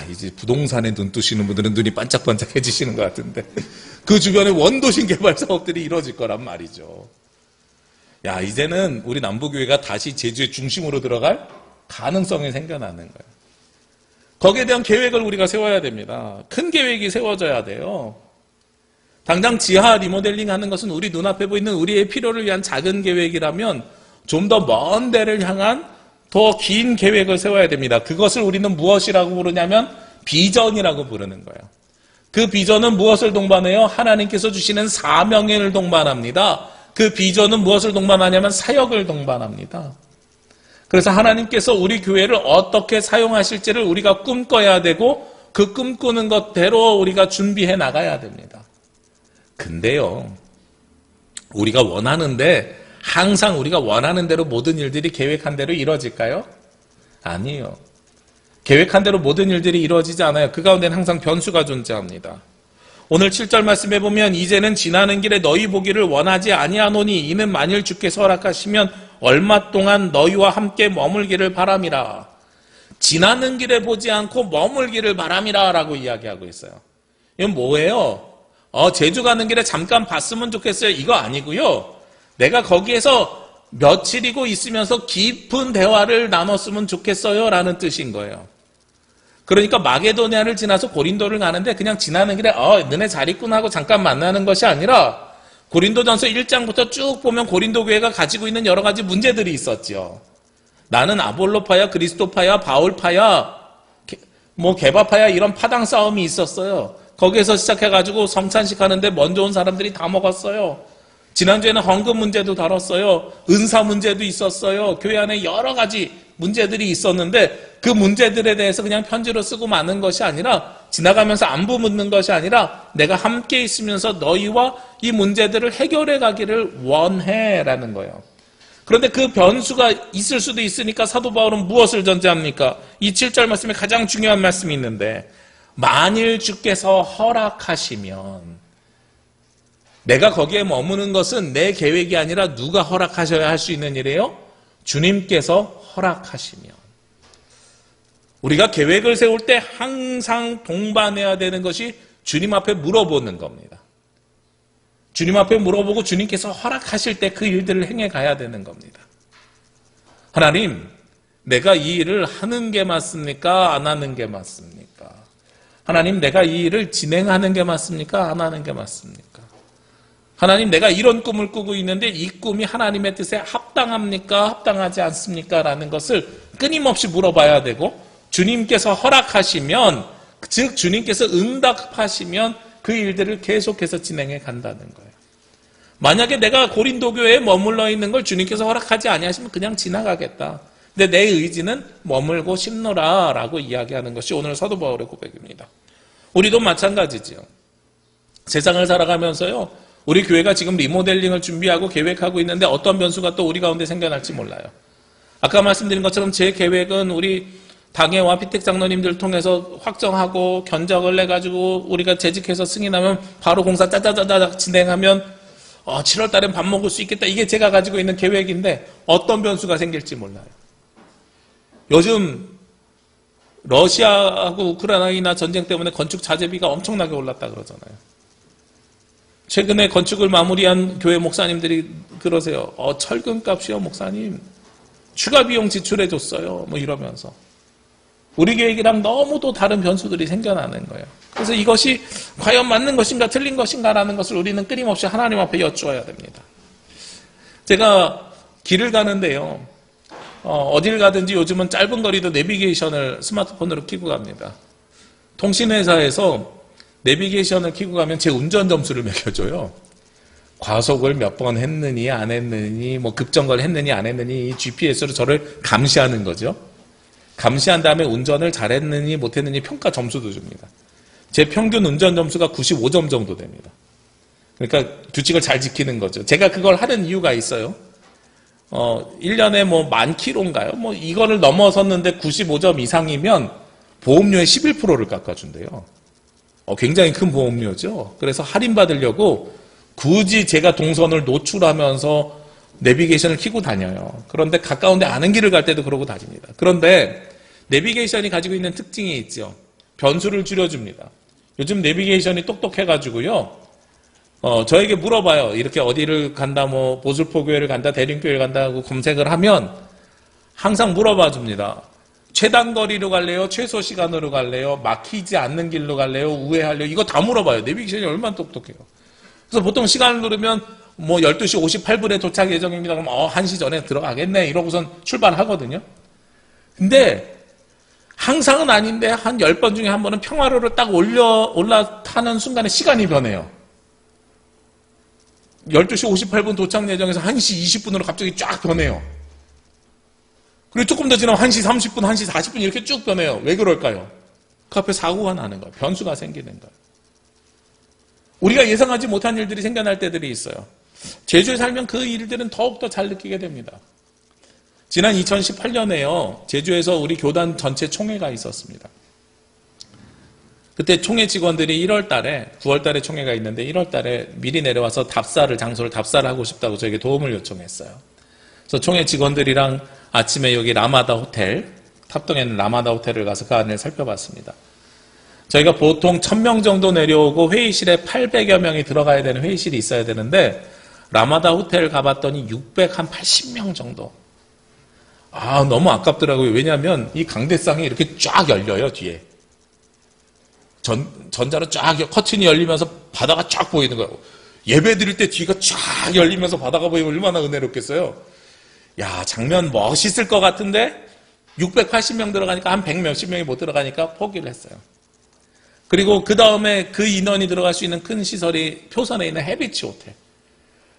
이제 부동산에 눈 뜨시는 분들은 눈이 반짝반짝해지시는 것 같은데 그 주변에 원도심 개발 사업들이 이루어질 거란 말이죠. 이제는 우리 남부교회가 다시 제주의 중심으로 들어갈 가능성이 생겨나는 거예요. 거기에 대한 계획을 우리가 세워야 됩니다. 큰 계획이 세워져야 돼요. 당장 지하 리모델링 하는 것은 우리 눈앞에 보이는 우리의 필요를 위한 작은 계획이라면 좀 더 먼 데를 향한 더 긴 계획을 세워야 됩니다. 그것을 우리는 무엇이라고 부르냐면 비전이라고 부르는 거예요. 그 비전은 무엇을 동반해요? 하나님께서 주시는 사명을 동반합니다. 그 비전은 무엇을 동반하냐면 사역을 동반합니다. 그래서 하나님께서 우리 교회를 어떻게 사용하실지를 우리가 꿈꿔야 되고 그 꿈꾸는 것대로 우리가 준비해 나가야 됩니다. 근데요, 우리가 원하는데 항상 우리가 원하는 대로 모든 일들이 계획한 대로 이루어질까요? 아니에요. 계획한 대로 모든 일들이 이루어지지 않아요. 그 가운데는 항상 변수가 존재합니다. 오늘 7절 말씀해 보면 이제는 지나는 길에 너희 보기를 원하지 아니하노니 이는 만일 주께서 허락하시면 얼마 동안 너희와 함께 머물기를 바람이라. 지나는 길에 보지 않고 머물기를 바람이라 라고 이야기하고 있어요. 이건 뭐예요? 제주 가는 길에 잠깐 봤으면 좋겠어요. 이거 아니고요. 내가 거기에서 며칠이고 있으면서 깊은 대화를 나눴으면 좋겠어요 라는 뜻인 거예요. 그러니까 마게도니아를 지나서 고린도를 가는데 그냥 지나는 길에 너네 잘 있구나 하고 잠깐 만나는 것이 아니라 고린도전서 1장부터 쭉 보면 고린도 교회가 가지고 있는 여러 가지 문제들이 있었죠. 나는 아볼로파야, 그리스도파야, 바울파야, 뭐 게바파야 이런 파당 싸움이 있었어요. 거기에서 시작해가지고 성찬식 하는데 먼저 온 사람들이 다 먹었어요. 지난주에는 헌금 문제도 다뤘어요. 은사 문제도 있었어요. 교회 안에 여러 가지 문제들이 있었는데 그 문제들에 대해서 그냥 편지로 쓰고 마는 것이 아니라 지나가면서 안부 묻는 것이 아니라 내가 함께 있으면서 너희와 이 문제들을 해결해 가기를 원해라는 거예요. 그런데 그 변수가 있을 수도 있으니까 사도 바울은 무엇을 전제합니까? 이 7절 말씀에 가장 중요한 말씀이 있는데 만일 주께서 허락하시면 내가 거기에 머무는 것은 내 계획이 아니라 누가 허락하셔야 할 수 있는 일이에요? 주님께서 허락하시면. 우리가 계획을 세울 때 항상 동반해야 되는 것이 주님 앞에 물어보는 겁니다. 주님 앞에 물어보고 주님께서 허락하실 때 그 일들을 행해 가야 되는 겁니다. 하나님, 내가 이 일을 하는 게 맞습니까? 안 하는 게 맞습니까? 하나님, 내가 이 일을 진행하는 게 맞습니까? 안 하는 게 맞습니까? 하나님, 내가 이런 꿈을 꾸고 있는데 이 꿈이 하나님의 뜻에 합당합니까? 합당하지 않습니까? 라는 것을 끊임없이 물어봐야 되고 주님께서 허락하시면, 즉 주님께서 응답하시면 그 일들을 계속해서 진행해 간다는 거예요. 만약에 내가 고린도 교회에 머물러 있는 걸 주님께서 허락하지 아니하시면 그냥 지나가겠다. 근데 내 의지는 머물고 싶노라라고 이야기하는 것이 오늘 사도 바울의 고백입니다. 우리도 마찬가지지요. 세상을 살아가면서요, 우리 교회가 지금 리모델링을 준비하고 계획하고 있는데 어떤 변수가 또 우리 가운데 생겨날지 몰라요. 아까 말씀드린 것처럼 제 계획은 우리 당회와 피택 장로님들 통해서 확정하고 견적을 내가지고 우리가 재직해서 승인하면 바로 공사 짜자자자 진행하면 7월 달엔 밥 먹을 수 있겠다. 이게 제가 가지고 있는 계획인데 어떤 변수가 생길지 몰라요. 요즘 러시아하고 우크라이나 전쟁 때문에 건축 자재비가 엄청나게 올랐다 그러잖아요. 최근에 건축을 마무리한 교회 목사님들이 그러세요. 철근값이요 목사님 추가 비용 지출해줬어요. 뭐 이러면서 우리 계획이랑 너무도 다른 변수들이 생겨나는 거예요. 그래서 이것이 과연 맞는 것인가 틀린 것인가라는 것을 우리는 끊임없이 하나님 앞에 여쭈어야 됩니다. 제가 길을 가는데요, 어딜 가든지 요즘은 짧은 거리도 내비게이션을 스마트폰으로 켜고 갑니다. 통신회사에서 내비게이션을 켜고 가면 제 운전 점수를 매겨줘요. 과속을 몇 번 했느니 안 했느니 뭐 급정거를 했느니 안 했느니 이 GPS로 저를 감시하는 거죠. 감시한 다음에 운전을 잘했느니 못했느니 평가 점수도 줍니다. 제 평균 운전 점수가 95점 정도 됩니다. 그러니까 규칙을 잘 지키는 거죠. 제가 그걸 하는 이유가 있어요. 1년에 뭐 10,000km인가요? 뭐 이거를 넘어섰는데 95점 이상이면 보험료의 11%를 깎아준대요. 굉장히 큰 보험료죠. 그래서 할인받으려고 굳이 제가 동선을 노출하면서 내비게이션을 켜고 다녀요. 그런데 가까운데 아는 길을 갈 때도 그러고 다닙니다. 그런데 내비게이션이 가지고 있는 특징이 있죠. 변수를 줄여줍니다. 요즘 내비게이션이 똑똑해가지고요. 저에게 물어봐요. 이렇게 어디를 간다, 뭐 보슬포교회를 간다, 대림교회를 간다 하고 검색을 하면 항상 물어봐 줍니다. 최단거리로 갈래요? 최소 시간으로 갈래요? 막히지 않는 길로 갈래요? 우회할래요? 이거 다 물어봐요. 내비게이션이 얼마나 똑똑해요. 그래서 보통 시간을 누르면 뭐 12시 58분에 도착 예정입니다. 그럼 1시 전에 들어가겠네 이러고선 출발하거든요. 근데 항상은 아닌데 한 10번 중에 한 번은 평화로를 딱 올라타는 순간에 시간이 변해요. 12시 58분 도착 예정에서 1시 20분으로 갑자기 쫙 변해요. 그리고 조금 더 지나면 1시 30분, 1시 40분 이렇게 쭉 변해요. 왜 그럴까요? 그 앞에 사고가 나는 거예요. 변수가 생기는 거예요. 우리가 예상하지 못한 일들이 생겨날 때들이 있어요. 제주에 살면 그 일들은 더욱더 잘 느끼게 됩니다. 지난 2018년에요. 제주에서 우리 교단 전체 총회가 있었습니다. 그때 총회 직원들이 1월 달에, 9월 달에 총회가 있는데 1월 달에 미리 내려와서 장소를 답사를 하고 싶다고 저에게 도움을 요청했어요. 그래서 총회 직원들이랑 아침에 여기 라마다 호텔, 탑동에 있는 라마다 호텔을 가서 그 안을 살펴봤습니다. 저희가 보통 1000명 정도 내려오고 회의실에 800여 명이 들어가야 되는 회의실이 있어야 되는데 라마다 호텔 가봤더니 680명 정도. 너무 아깝더라고요. 왜냐하면 이 강대상이 이렇게 쫙 열려요, 뒤에. 전자로 쫙 커튼이 열리면서 바다가 쫙 보이는 거예요. 예배 드릴 때 뒤가 쫙 열리면서 바다가 보이면 얼마나 은혜롭겠어요. 야, 장면 멋있을 것 같은데 680명 들어가니까 한 100 몇십 명이 못 들어가니까 포기를 했어요. 그리고 그 다음에 그 인원이 들어갈 수 있는 큰 시설이 표선에 있는 해비치 호텔.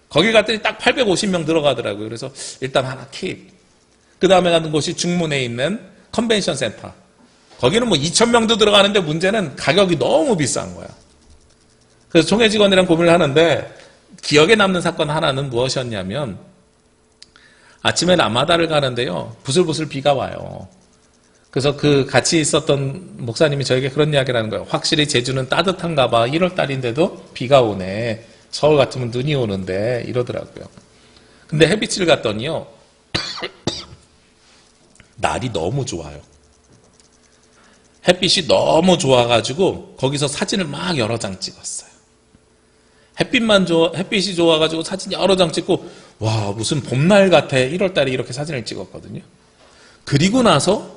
거기 갔더니 딱 850명 들어가더라고요. 그래서 일단 하나 킵. 그 다음에 가는 곳이 중문에 있는 컨벤션 센터. 거기는 뭐 2,000명도 들어가는데 문제는 가격이 너무 비싼 거야. 그래서 총회 직원이랑 고민을 하는데 기억에 남는 사건 하나는 무엇이었냐면 아침에 라마다를 가는데요. 부슬부슬 비가 와요. 그래서 그 같이 있었던 목사님이 저에게 그런 이야기를 하는 거예요. 확실히 제주는 따뜻한가 봐. 1월 달인데도 비가 오네. 서울 같으면 눈이 오는데 이러더라고요. 근데 해비치를 갔더니요. 날이 너무 좋아요. 햇빛이 너무 좋아가지고 거기서 사진을 막 여러 장 찍었어요. 햇빛이 좋아가지고 사진 여러 장 찍고 와 무슨 봄날 같아 1월달에 이렇게 사진을 찍었거든요. 그리고 나서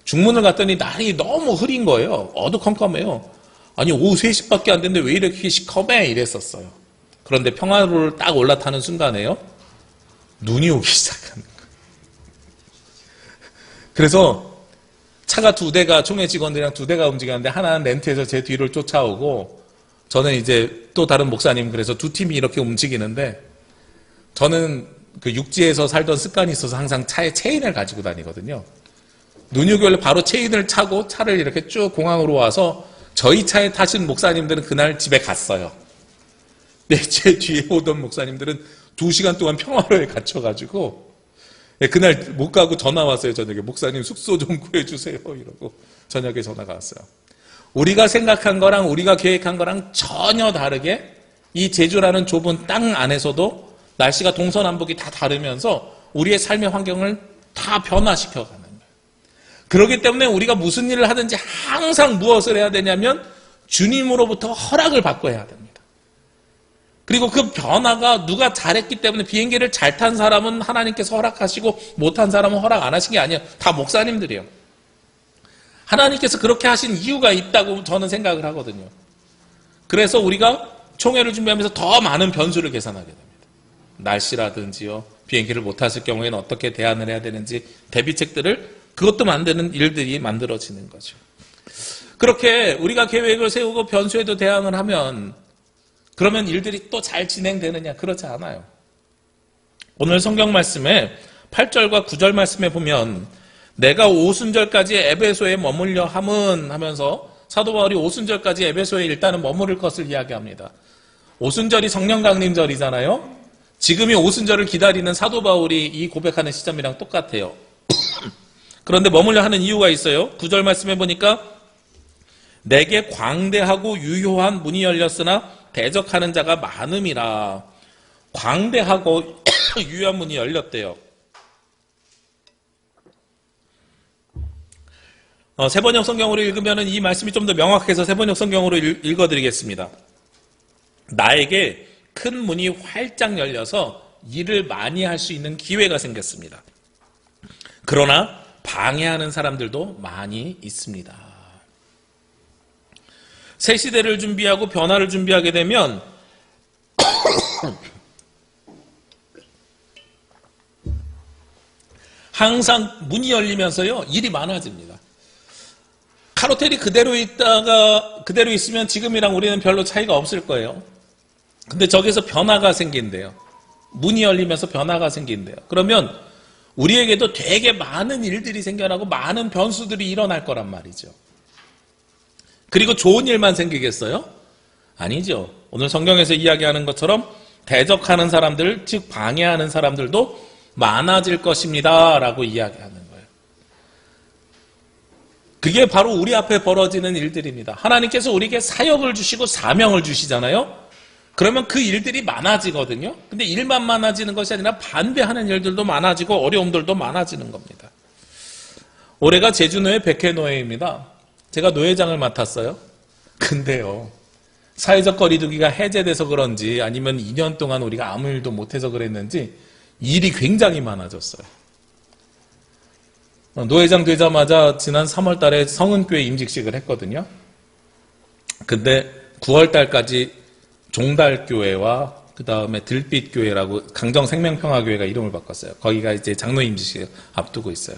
중문을 갔더니 날이 너무 흐린 거예요. 어두컴컴해요. 아니 오후 3시밖에 안 됐는데 왜 이렇게 시커매 이랬었어요. 그런데 평화로를 딱 올라타는 순간에요. 눈이 오기 시작하는 거예요. 그래서 차가 2대가 총회 직원들이랑 2대가 움직였는데 하나는 렌트해서 제 뒤를 쫓아오고 저는 이제 또 다른 목사님 그래서 2팀이 이렇게 움직이는데 저는 그 육지에서 살던 습관이 있어서 항상 차에 체인을 가지고 다니거든요. 눈이 오길래 바로 체인을 차고 차를 이렇게 쭉 공항으로 와서 저희 차에 타신 목사님들은 그날 집에 갔어요. 근데 제 뒤에 오던 목사님들은 2시간 동안 평화로에 갇혀가지고 그날 못 가고 전화 왔어요. 저녁에 목사님 숙소 좀 구해주세요 이러고 저녁에 전화가 왔어요. 우리가 생각한 거랑 우리가 계획한 거랑 전혀 다르게 이 제주라는 좁은 땅 안에서도 날씨가 동서남북이 다 다르면서 우리의 삶의 환경을 다 변화시켜가는 거예요. 그렇기 때문에 우리가 무슨 일을 하든지 항상 무엇을 해야 되냐면 주님으로부터 허락을 받고 해야 됩니다. 그리고 그 변화가 누가 잘했기 때문에 비행기를 잘 탄 사람은 하나님께서 허락하시고 못한 사람은 허락 안 하신 게 아니에요. 다 목사님들이에요. 하나님께서 그렇게 하신 이유가 있다고 저는 생각을 하거든요. 그래서 우리가 총회를 준비하면서 더 많은 변수를 계산하게 됩니다. 날씨라든지요, 비행기를 못 탔을 경우에는 어떻게 대안을 해야 되는지 대비책들을 그것도 만드는 일들이 만들어지는 거죠. 그렇게 우리가 계획을 세우고 변수에도 대응을 하면 그러면 일들이 또 잘 진행되느냐? 그렇지 않아요. 오늘 성경 말씀에 8절과 9절 말씀에 보면 내가 오순절까지 에베소에 머물려 함은 하면서 사도 바울이 오순절까지 에베소에 일단은 머무를 것을 이야기합니다. 오순절이 성령 강림절이잖아요. 지금이 오순절을 기다리는 사도 바울이 이 고백하는 시점이랑 똑같아요. 그런데 머물려 하는 이유가 있어요. 9절 말씀해 보니까 내게 광대하고 유효한 문이 열렸으나 대적하는 자가 많음이라. 광대하고 유효한 문이 열렸대요. 세번역 성경으로 읽으면 이 말씀이 좀 더 명확해서 세번역 성경으로 읽어드리겠습니다. 나에게 큰 문이 활짝 열려서 일을 많이 할 수 있는 기회가 생겼습니다. 그러나 방해하는 사람들도 많이 있습니다. 새 시대를 준비하고 변화를 준비하게 되면 항상 문이 열리면서요, 일이 많아집니다. 카로텔이 그대로 있으면 지금이랑 우리는 별로 차이가 없을 거예요. 근데 저기서 변화가 생긴대요. 문이 열리면서 변화가 생긴대요. 그러면 우리에게도 되게 많은 일들이 생겨나고 많은 변수들이 일어날 거란 말이죠. 그리고 좋은 일만 생기겠어요? 아니죠. 오늘 성경에서 이야기하는 것처럼 대적하는 사람들, 즉 방해하는 사람들도 많아질 것입니다 라고 이야기하는 거예요. 그게 바로 우리 앞에 벌어지는 일들입니다. 하나님께서 우리에게 사역을 주시고 사명을 주시잖아요. 그러면 그 일들이 많아지거든요. 근데 일만 많아지는 것이 아니라 반대하는 일들도 많아지고 어려움들도 많아지는 겁니다. 올해가 제주노회 100회 노회입니다. 제가 노회장을 맡았어요. 근데요, 사회적 거리두기가 해제돼서 그런지 아니면 2년 동안 우리가 아무 일도 못해서 그랬는지 일이 굉장히 많아졌어요. 노회장 되자마자 지난 3월 달에 성은교회 임직식을 했거든요. 근데 9월 달까지 종달교회와 그 다음에 들빛교회라고 강정생명평화교회가 이름을 바꿨어요. 거기가 이제 장로 임직식을 앞두고 있어요.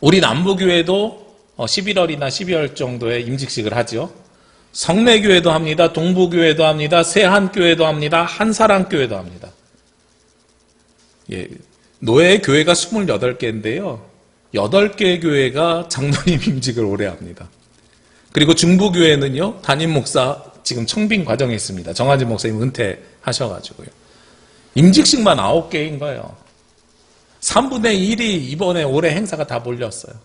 우리 남부교회도 11월이나 12월 정도에 임직식을 하죠. 성내교회도 합니다. 동부교회도 합니다. 세한교회도 합니다. 한사랑교회도 합니다. 예, 노예 교회가 28개인데요. 8개 교회가 장로님 임직을 오래 합니다. 그리고 중부교회는요, 담임 목사 지금 청빙 과정에 있습니다. 정한진 목사님 은퇴하셔가지고요. 임직식만 9개인 거예요. 3분의 1이 이번에 올해 행사가 다 몰렸어요.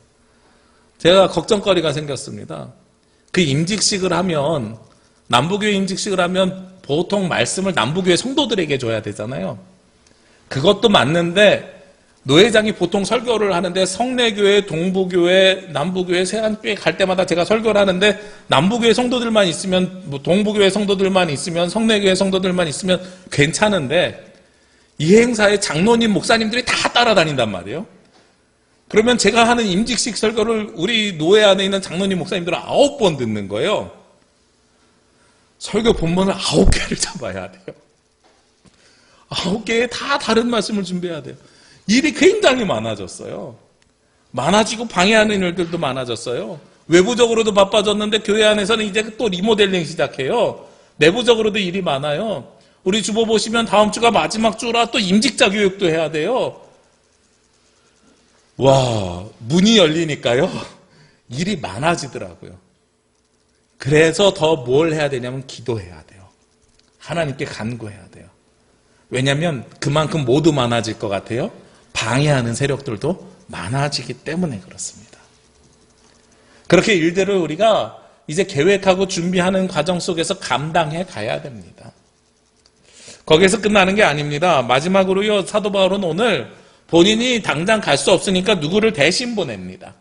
제가 걱정거리가 생겼습니다. 그 임직식을 하면, 남부교회 임직식을 하면 보통 말씀을 남부교회 성도들에게 줘야 되잖아요. 그것도 맞는데 노회장이 보통 설교를 하는데 성내교회, 동부교회, 남부교회, 세한교회 갈 때마다 제가 설교를 하는데 남부교회 성도들만 있으면, 뭐 동부교회 성도들만 있으면, 성내교회 성도들만 있으면 괜찮은데 이 행사에 장로님, 목사님들이 다 따라다닌단 말이에요. 그러면 제가 하는 임직식 설교를 우리 노회 안에 있는 장로님, 목사님들은 9번 듣는 거예요. 설교 본문을 9개를 잡아야 돼요. 9개에 다 다른 말씀을 준비해야 돼요. 일이 굉장히 많아졌어요. 많아지고 방해하는 일들도 많아졌어요. 외부적으로도 바빠졌는데 교회 안에서는 이제 또 리모델링 시작해요. 내부적으로도 일이 많아요. 우리 주보 보시면 다음 주가 마지막 주라 또 임직자 교육도 해야 돼요. 와, 문이 열리니까요. 일이 많아지더라고요. 그래서 더 뭘 해야 되냐면 기도해야 돼요. 하나님께 간구해야 돼요. 왜냐하면 그만큼 모두 많아질 것 같아요. 방해하는 세력들도 많아지기 때문에 그렇습니다. 그렇게 일들을 우리가 이제 계획하고 준비하는 과정 속에서 감당해 가야 됩니다. 거기에서 끝나는 게 아닙니다. 마지막으로요, 사도 바울은 오늘 본인이 당장 갈 수 없으니까 누구를 대신 보냅니다.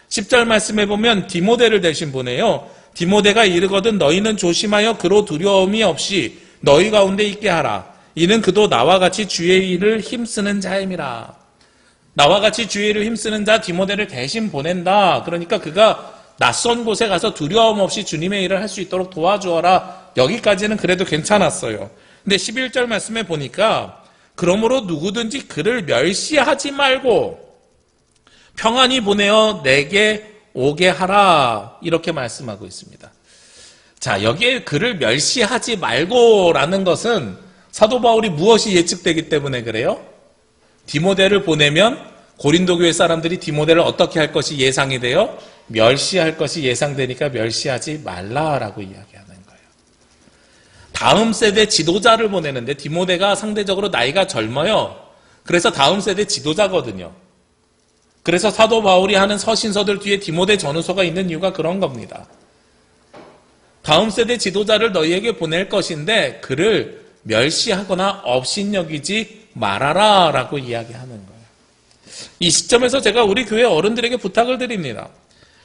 10절 말씀에 보면 디모데를 대신 보내요. 디모데가 이르거든 너희는 조심하여 그로 두려움이 없이 너희 가운데 있게 하라. 이는 그도 나와 같이 주의 일을 힘쓰는 자임이라. 나와 같이 주의 일을 힘쓰는 자 디모데를 대신 보낸다. 그러니까 그가 낯선 곳에 가서 두려움 없이 주님의 일을 할 수 있도록 도와주어라. 여기까지는 그래도 괜찮았어요. 근데 11절 말씀에 보니까 그러므로 누구든지 그를 멸시하지 말고 평안히 보내어 내게 오게 하라. 이렇게 말씀하고 있습니다. 자, 여기에 그를 멸시하지 말고라는 것은 사도 바울이 무엇이 예측되기 때문에 그래요? 디모데를 보내면 고린도 교회 사람들이 디모데를 어떻게 할 것이 예상이 돼요? 멸시할 것이 예상되니까 멸시하지 말라라고 이야기하는 거예요. 다음 세대 지도자를 보내는데 디모데가 상대적으로 나이가 젊어요. 그래서 다음 세대 지도자거든요. 그래서 사도 바울이 하는 서신서들 뒤에 디모데 전후서가 있는 이유가 그런 겁니다. 다음 세대 지도자를 너희에게 보낼 것인데 그를 멸시하거나 업신여기지 말아라 라고 이야기하는 거예요. 이 시점에서 제가 우리 교회 어른들에게 부탁을 드립니다.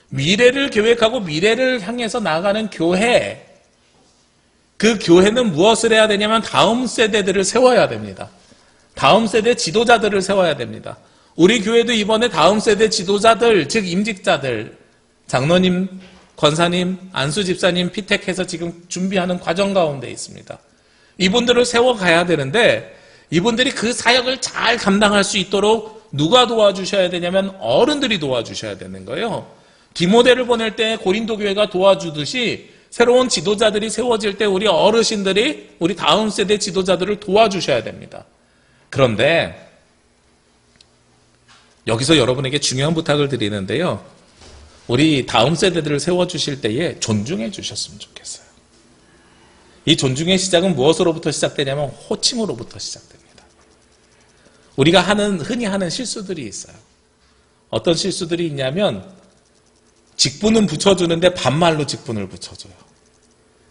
미래를 계획하고 미래를 향해서 나아가는 교회, 그 교회는 무엇을 해야 되냐면 다음 세대들을 세워야 됩니다. 다음 세대 지도자들을 세워야 됩니다. 우리 교회도 이번에 다음 세대 지도자들, 즉 임직자들, 장로님, 권사님, 안수 집사님 피택해서 지금 준비하는 과정 가운데 있습니다. 이분들을 세워가야 되는데 이분들이 그 사역을 잘 감당할 수 있도록 누가 도와주셔야 되냐면 어른들이 도와주셔야 되는 거예요. 디모데를 보낼 때 고린도 교회가 도와주듯이 새로운 지도자들이 세워질 때 우리 어르신들이 우리 다음 세대 지도자들을 도와주셔야 됩니다. 그런데 여기서 여러분에게 중요한 부탁을 드리는데요. 우리 다음 세대들을 세워주실 때에 존중해 주셨으면 좋겠어요. 이 존중의 시작은 무엇으로부터 시작되냐면 호칭으로부터 시작됩니다. 우리가 흔히 하는 실수들이 있어요. 어떤 실수들이 있냐면 직분은 붙여주는데 반말로 직분을 붙여줘요.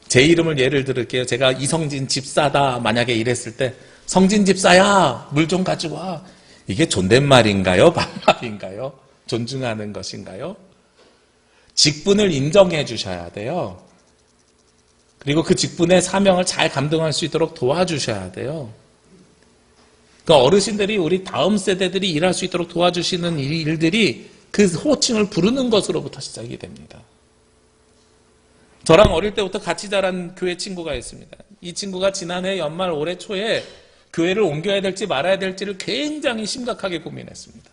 제 이름을 예를 들을게요. 제가 이성진 집사다 만약에 이랬을 때 성진 집사야 물 좀 가지고 와. 이게 존댓말인가요? 반말인가요? 존중하는 것인가요? 직분을 인정해 주셔야 돼요. 그리고 그 직분의 사명을 잘 감당할 수 있도록 도와주셔야 돼요. 그러니까 어르신들이 우리 다음 세대들이 일할 수 있도록 도와주시는 일들이 그 호칭을 부르는 것으로부터 시작이 됩니다. 저랑 어릴 때부터 같이 자란 교회 친구가 있습니다. 이 친구가 지난해 연말 올해 초에 교회를 옮겨야 될지 말아야 될지를 굉장히 심각하게 고민했습니다.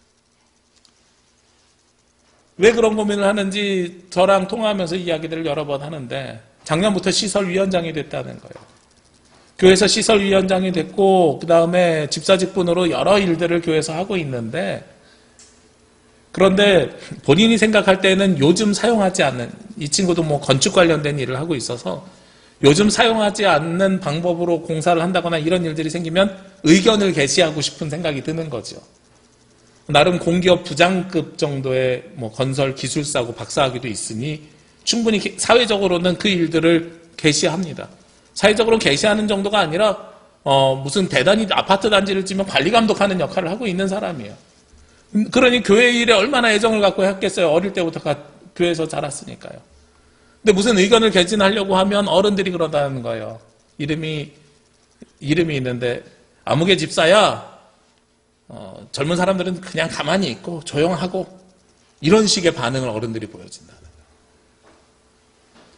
왜 그런 고민을 하는지 저랑 통화하면서 이야기들을 여러 번 하는데 작년부터 시설위원장이 됐다는 거예요. 교회에서 시설위원장이 됐고 그 다음에 집사 직분으로 여러 일들을 교회에서 하고 있는데 그런데 본인이 생각할 때는 요즘 사용하지 않는 이 친구도 뭐 건축 관련된 일을 하고 있어서 요즘 사용하지 않는 방법으로 공사를 한다거나 이런 일들이 생기면 의견을 개시하고 싶은 생각이 드는 거죠. 나름 공기업 부장급 정도의 뭐 건설 기술사고 박사학위도 있으니 충분히 사회적으로는 그 일들을 개시합니다. 사회적으로 개시하는 정도가 아니라 무슨 대단히 아파트 단지를 지면 관리 감독하는 역할을 하고 있는 사람이에요. 그러니 교회 일에 얼마나 애정을 갖고 했겠어요. 어릴 때부터 교회에서 자랐으니까요. 근데 무슨 의견을 개진하려고 하면 어른들이 그러다는 거예요. 이름이 있는데 아무개 집사야. 젊은 사람들은 그냥 가만히 있고 조용하고 이런 식의 반응을 어른들이 보여준다는 거예요.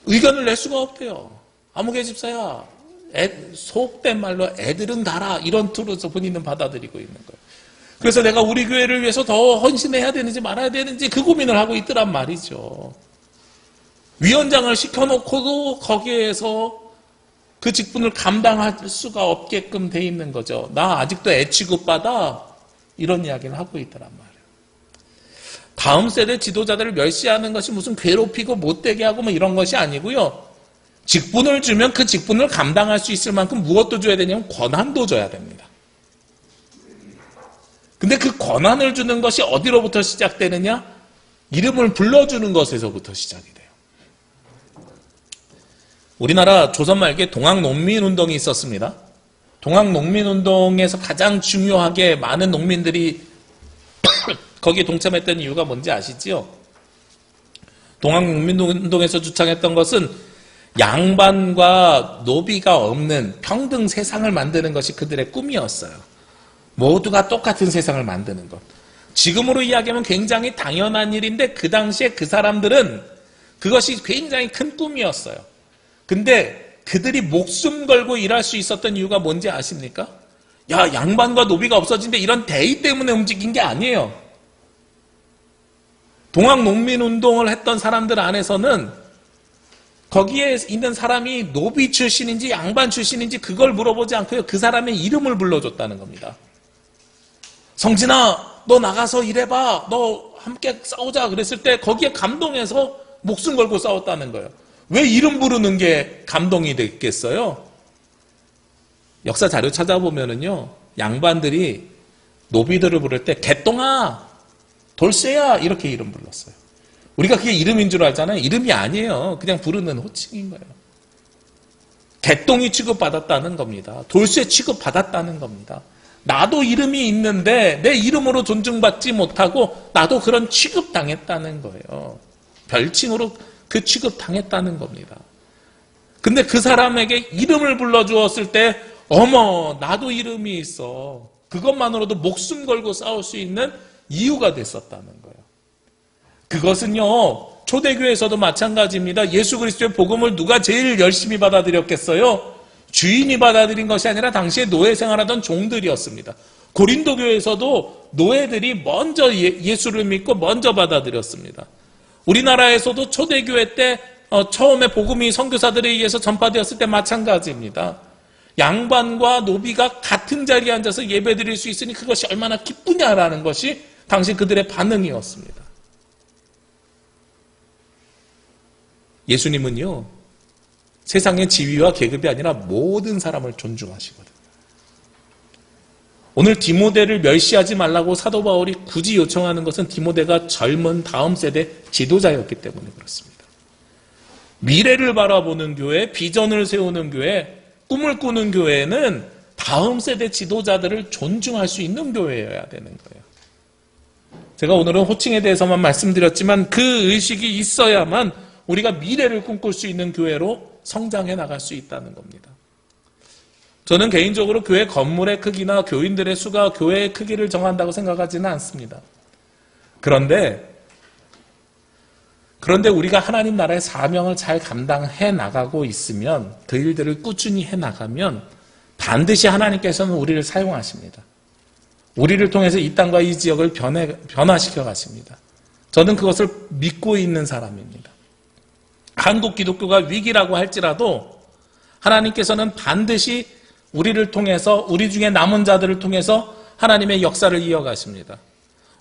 의견을 낼 수가 없대요. 아무개 집사야. 속된 말로 애들은 달아. 이런 투로서 본인은 받아들이고 있는 거예요. 그래서 내가 우리 교회를 위해서 더 헌신해야 되는지 말아야 되는지 그 고민을 하고 있더란 말이죠. 위원장을 시켜놓고도 거기에서 그 직분을 감당할 수가 없게끔 돼 있는 거죠. 나 아직도 애 취급받아. 이런 이야기를 하고 있더란 말이에요. 다음 세대 지도자들을 멸시하는 것이 무슨 괴롭히고 못되게 하고 뭐 이런 것이 아니고요. 직분을 주면 그 직분을 감당할 수 있을 만큼 무엇도 줘야 되냐면 권한도 줘야 됩니다. 근데 그 권한을 주는 것이 어디로부터 시작되느냐? 이름을 불러주는 것에서부터 시작이 돼요. 우리나라 조선 말기에 동학농민운동이 있었습니다. 동학농민운동에서 가장 중요하게 많은 농민들이 거기에 동참했던 이유가 뭔지 아시지요? 동학농민운동에서 주창했던 것은 양반과 노비가 없는 평등 세상을 만드는 것이 그들의 꿈이었어요. 모두가 똑같은 세상을 만드는 것. 지금으로 이야기하면 굉장히 당연한 일인데 그 당시에 그 사람들은 그것이 굉장히 큰 꿈이었어요. 근데 그들이 목숨 걸고 일할 수 있었던 이유가 뭔지 아십니까? 야, 양반과 노비가 없어진데 이런 대의 때문에 움직인 게 아니에요. 동학농민운동을 했던 사람들 안에서는 거기에 있는 사람이 노비 출신인지 양반 출신인지 그걸 물어보지 않고요. 그 사람의 이름을 불러줬다는 겁니다. 성진아, 너 나가서 일해봐. 너 함께 싸우자. 그랬을 때 거기에 감동해서 목숨 걸고 싸웠다는 거예요. 왜 이름 부르는 게 감동이 됐겠어요? 역사 자료 찾아보면은요, 양반들이 노비들을 부를 때 개똥아, 돌쇠야 이렇게 이름 불렀어요. 우리가 그게 이름인 줄 알잖아요. 이름이 아니에요. 그냥 부르는 호칭인 거예요. 개똥이 취급받았다는 겁니다. 돌쇠 취급받았다는 겁니다. 나도 이름이 있는데 내 이름으로 존중받지 못하고 나도 그런 취급당했다는 거예요. 별칭으로 그 취급당했다는 겁니다. 근데 그 사람에게 이름을 불러주었을 때 어머, 나도 이름이 있어. 그것만으로도 목숨 걸고 싸울 수 있는 이유가 됐었다는 거예요. 그것은요, 초대교회에서도 마찬가지입니다. 예수 그리스도의 복음을 누가 제일 열심히 받아들였겠어요? 주인이 받아들인 것이 아니라 당시에 노예 생활하던 종들이었습니다. 고린도 교회에서도 노예들이 먼저 예수를 믿고 먼저 받아들였습니다. 우리나라에서도 초대교회 때 처음에 복음이 선교사들에 의해서 전파되었을 때 마찬가지입니다. 양반과 노비가 같은 자리에 앉아서 예배드릴 수 있으니 그것이 얼마나 기쁘냐라는 것이 당시 그들의 반응이었습니다. 예수님은요, 세상의 지위와 계급이 아니라 모든 사람을 존중하시거든요. 오늘 디모데를 멸시하지 말라고 사도 바울이 굳이 요청하는 것은 디모데가 젊은 다음 세대 지도자였기 때문에 그렇습니다. 미래를 바라보는 교회, 비전을 세우는 교회, 꿈을 꾸는 교회는 다음 세대 지도자들을 존중할 수 있는 교회여야 되는 거예요. 제가 오늘은 호칭에 대해서만 말씀드렸지만 그 의식이 있어야만 우리가 미래를 꿈꿀 수 있는 교회로 성장해 나갈 수 있다는 겁니다. 저는 개인적으로 교회 건물의 크기나 교인들의 수가 교회의 크기를 정한다고 생각하지는 않습니다. 그런데 우리가 하나님 나라의 사명을 잘 감당해 나가고 있으면, 그 일들을 꾸준히 해 나가면 반드시 하나님께서는 우리를 사용하십니다. 우리를 통해서 이 땅과 이 지역을 변화시켜 가십니다. 저는 그것을 믿고 있는 사람입니다. 한국 기독교가 위기라고 할지라도 하나님께서는 반드시 우리를 통해서, 우리 중에 남은 자들을 통해서 하나님의 역사를 이어가십니다.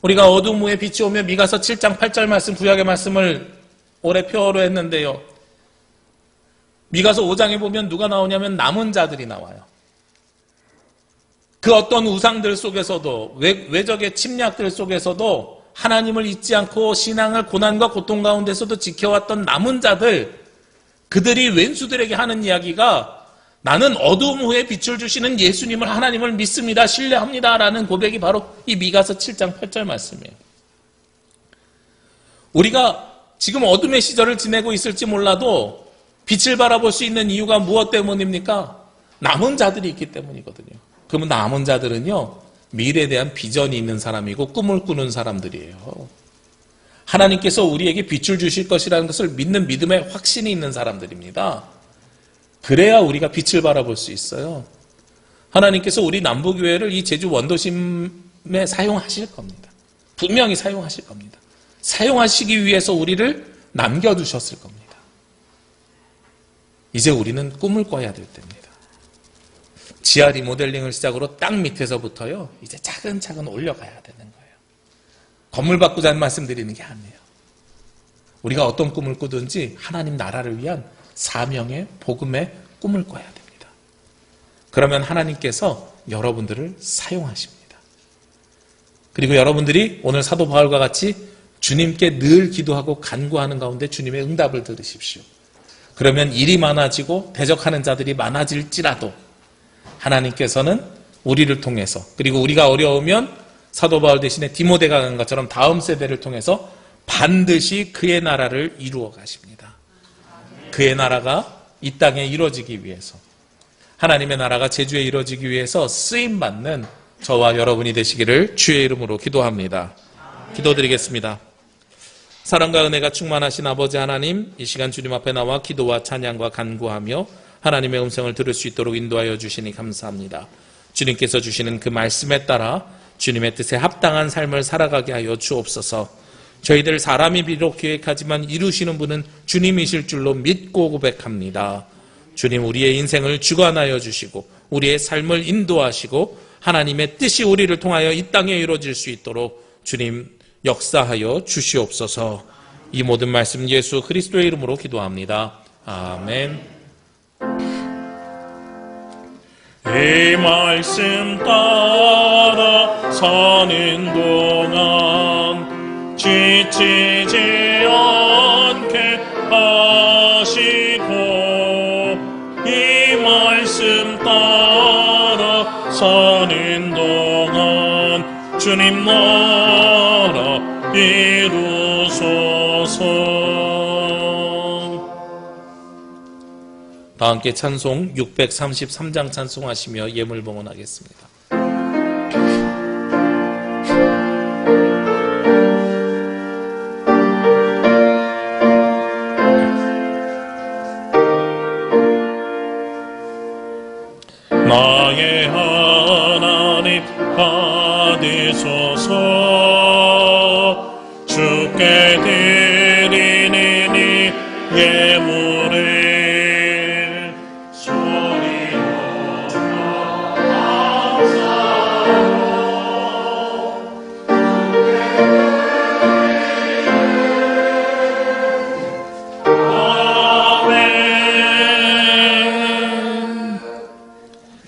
우리가 어둠 후에 빛이 오며 미가서 7장 8절 말씀, 구약의 말씀을 올해 표어로 했는데요. 미가서 5장에 보면 누가 나오냐면 남은 자들이 나와요. 그 어떤 우상들 속에서도, 외적의 침략들 속에서도 하나님을 잊지 않고 신앙을 고난과 고통 가운데서도 지켜왔던 남은 자들, 그들이 왼수들에게 하는 이야기가 나는 어두움 후에 빛을 주시는 예수님을, 하나님을 믿습니다, 신뢰합니다 라는 고백이 바로 이 미가서 7장 8절 말씀이에요. 우리가 지금 어둠의 시절을 지내고 있을지 몰라도 빛을 바라볼 수 있는 이유가 무엇 때문입니까? 남은 자들이 있기 때문이거든요. 그러면 남은 자들은요, 미래에 대한 비전이 있는 사람이고 꿈을 꾸는 사람들이에요. 하나님께서 우리에게 빛을 주실 것이라는 것을 믿는 믿음에 확신이 있는 사람들입니다. 그래야 우리가 빛을 바라볼 수 있어요. 하나님께서 우리 남부교회를 이 제주 원도심에 사용하실 겁니다. 분명히 사용하실 겁니다. 사용하시기 위해서 우리를 남겨두셨을 겁니다. 이제 우리는 꿈을 꿔야 될 때입니다. 지하 리모델링을 시작으로 땅 밑에서부터요, 이제 차근차근 올려가야 되는 거예요. 건물 바꾸자는 말씀 드리는 게 아니에요. 우리가 어떤 꿈을 꾸든지 하나님 나라를 위한 사명의 복음의 꿈을 꿔야 됩니다. 그러면 하나님께서 여러분들을 사용하십니다. 그리고 여러분들이 오늘 사도 바울과 같이 주님께 늘 기도하고 간구하는 가운데 주님의 응답을 들으십시오. 그러면 일이 많아지고 대적하는 자들이 많아질지라도 하나님께서는 우리를 통해서, 그리고 우리가 어려우면 사도 바울 대신에 디모데가 간 것처럼 다음 세대를 통해서 반드시 그의 나라를 이루어 가십니다. 그의 나라가 이 땅에 이루어지기 위해서, 하나님의 나라가 제주에 이루어지기 위해서 쓰임받는 저와 여러분이 되시기를 주의 이름으로 기도합니다. 기도드리겠습니다. 사랑과 은혜가 충만하신 아버지 하나님, 이 시간 주님 앞에 나와 기도와 찬양과 간구하며 하나님의 음성을 들을 수 있도록 인도하여 주시니 감사합니다. 주님께서 주시는 그 말씀에 따라 주님의 뜻에 합당한 삶을 살아가게 하여 주옵소서. 저희들 사람이 비록 계획하지만 이루시는 분은 주님이실 줄로 믿고 고백합니다. 주님, 우리의 인생을 주관하여 주시고 우리의 삶을 인도하시고 하나님의 뜻이 우리를 통하여 이 땅에 이루어질 수 있도록 주님 역사하여 주시옵소서. 이 모든 말씀 예수 그리스도의 이름으로 기도합니다. 아멘. 이 말씀 따라 사는 동안 지치지 않게 하시고, 이 말씀 따라 사는 동안 주님 나라 이루소서. 다 함께 찬송 633장 찬송하시며 예물 봉헌하겠습니다. 나의 하나님 받으소서. 주께 드리는 이 예물을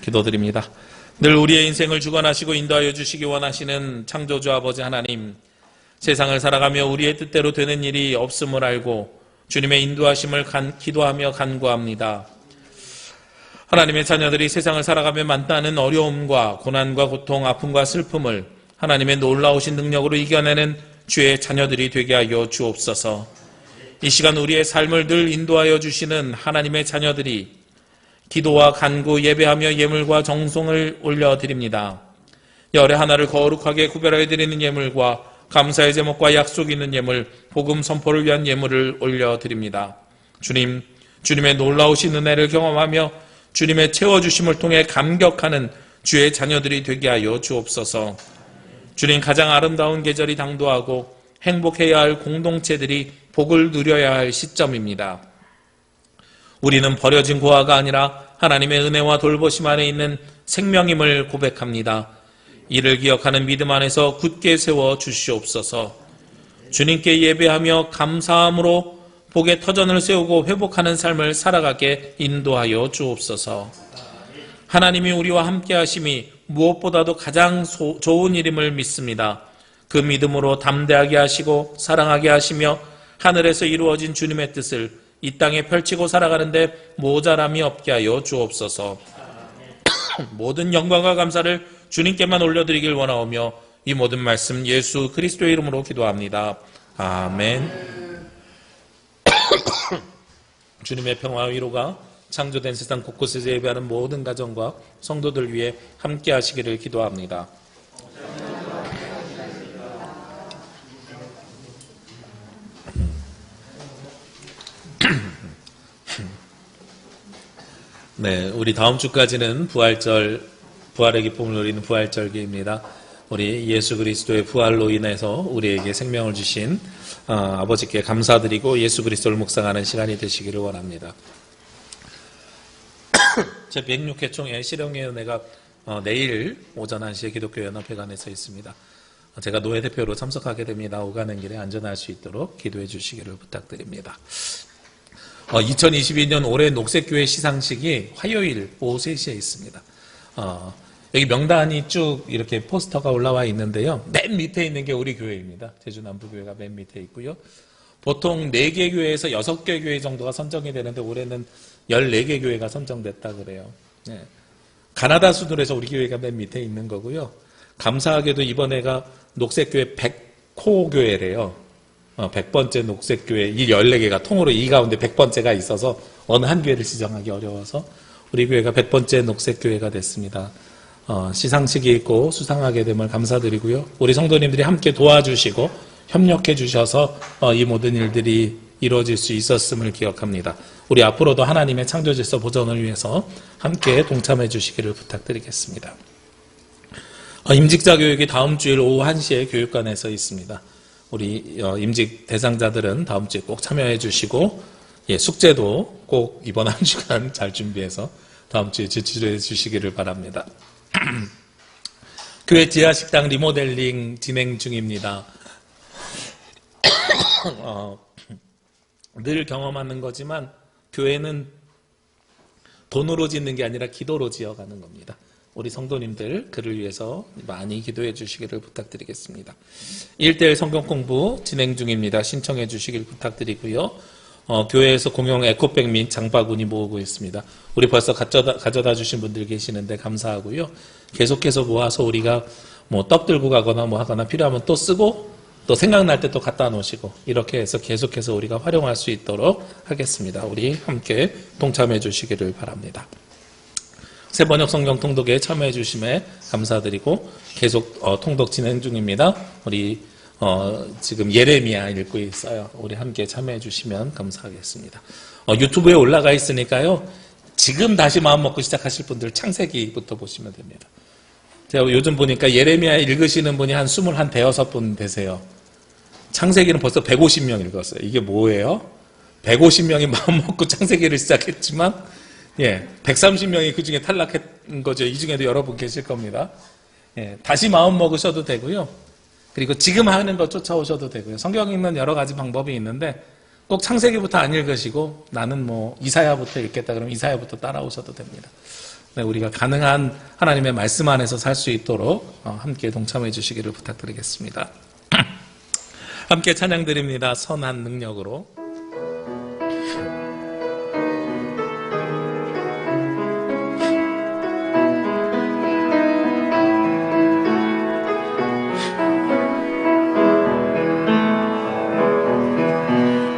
기도드립니다. 늘 우리의 인생을 주관하시고 인도하여 주시기 원하시는 창조주 아버지 하나님, 세상을 살아가며 우리의 뜻대로 되는 일이 없음을 알고 주님의 인도하심을 기도하며 간구합니다. 하나님의 자녀들이 세상을 살아가며 만나는 어려움과 고난과 고통, 아픔과 슬픔을 하나님의 놀라우신 능력으로 이겨내는 주의 자녀들이 되게 하여 주옵소서. 이 시간 우리의 삶을 늘 인도하여 주시는 하나님의 자녀들이 기도와 간구, 예배하며 예물과 정성을 올려드립니다. 열의 하나를 거룩하게 구별하여 드리는 예물과 감사의 제목과 약속 있는 예물, 복음 선포를 위한 예물을 올려드립니다. 주님, 주님의 놀라우신 은혜를 경험하며 주님의 채워주심을 통해 감격하는 주의 자녀들이 되게 하여 주옵소서. 주님, 가장 아름다운 계절이 당도하고 행복해야 할 공동체들이 복을 누려야 할 시점입니다. 우리는 버려진 고아가 아니라 하나님의 은혜와 돌보심 안에 있는 생명임을 고백합니다. 이를 기억하는 믿음 안에서 굳게 세워 주시옵소서. 주님께 예배하며 감사함으로 복의 터전을 세우고 회복하는 삶을 살아가게 인도하여 주옵소서. 하나님이 우리와 함께 하심이 무엇보다도 가장 좋은 일임을 믿습니다. 그 믿음으로 담대하게 하시고 사랑하게 하시며 하늘에서 이루어진 주님의 뜻을 이 땅에 펼치고 살아가는데 모자람이 없게 하여 주옵소서. 모든 영광과 감사를 주님께만 올려드리길 원하오며 이 모든 말씀 예수 그리스도의 이름으로 기도합니다. 아멘. 주님의 평화와 위로가 창조된 세상 곳곳에서 예배하는 모든 가정과 성도들 위해 함께 하시기를 기도합니다. 네, 우리 다음 주까지는 부활의 기쁨을 누리는 부활절기입니다. 우리 예수 그리스도의 부활로 인해서 우리에게 생명을 주신 아버지께 감사드리고 예수 그리스도를 묵상하는 시간이 되시기를 원합니다. 제106회 총회 실행위원회가 내일 오전 1시에 기독교연합회관에서 있습니다. 제가 노회 대표로 참석하게 됩니다. 오가는 길에 안전할 수 있도록 기도해 주시기를 부탁드립니다. 2022년 올해 녹색교회 시상식이 화요일 오후 3시에 있습니다. 여기 명단이 쭉 이렇게 포스터가 올라와 있는데요. 맨 밑에 있는 게 우리 교회입니다. 제주남부교회가 맨 밑에 있고요. 보통 4개 교회에서 6개 교회 정도가 선정이 되는데 올해는 14개 교회가 선정됐다 그래요. 네. 가나다 수준에서 우리 교회가 맨 밑에 있는 거고요. 감사하게도 이번에가 녹색교회 100호 교회래요. 100번째 녹색교회, 이 14개가 통으로 이 가운데 100번째가 있어서 어느 한 교회를 지정하기 어려워서 우리 교회가 100번째 녹색교회가 됐습니다. 시상식이 있고 수상하게 됨을 감사드리고요. 우리 성도님들이 함께 도와주시고 협력해 주셔서 이 모든 일들이 이루어질 수 있었음을 기억합니다. 우리 앞으로도 하나님의 창조질서 보존을 위해서 함께 동참해 주시기를 부탁드리겠습니다. 임직자 교육이 다음 주일 오후 1시에 교육관에서 있습니다. 우리 임직 대상자들은 다음 주에 꼭 참여해 주시고 숙제도 꼭 이번 한 주간 잘 준비해서 다음 주에 제출해 주시기를 바랍니다. 교회 지하식당 리모델링 진행 중입니다. 늘 경험하는 거지만 교회는 돈으로 짓는 게 아니라 기도로 지어가는 겁니다. 우리 성도님들 그를 위해서 많이 기도해 주시기를 부탁드리겠습니다. 1:1 성경 공부 진행 중입니다. 신청해 주시길 부탁드리고요. 교회에서 공용 에코백 및 장바구니 모으고 있습니다. 우리 벌써 가져다 주신 분들 계시는데 감사하고요. 계속해서 모아서 우리가 떡 들고 가거나 하거나 필요하면 또 쓰고 또 생각날 때 또 갖다 놓으시고 이렇게 해서 계속해서 우리가 활용할 수 있도록 하겠습니다. 우리 함께 동참해 주시기를 바랍니다. 새번역 성경 통독에 참여해 주심에 감사드리고 계속 통독 진행 중입니다. 우리 지금 예레미야 읽고 있어요. 우리 함께 참여해 주시면 감사하겠습니다. 유튜브에 올라가 있으니까요. 지금 다시 마음 먹고 시작하실 분들 창세기부터 보시면 됩니다. 제가 요즘 보니까 예레미야 읽으시는 분이 한 21대여섯 되세요. 창세기는 벌써 150명 읽었어요. 이게 뭐예요? 150명이 마음 먹고 창세기를 시작했지만 130명이 그 중에 탈락한 거죠. 이 중에도 여러분 계실 겁니다. 다시 마음 먹으셔도 되고요. 그리고 지금 하는 거 쫓아오셔도 되고요. 성경 읽는 여러 가지 방법이 있는데 꼭 창세기부터 안 읽으시고 나는 이사야부터 읽겠다 그러면 이사야부터 따라오셔도 됩니다. 네, 우리가 가능한 하나님의 말씀 안에서 살 수 있도록 함께 동참해 주시기를 부탁드리겠습니다. 함께 찬양드립니다. 선한 능력으로.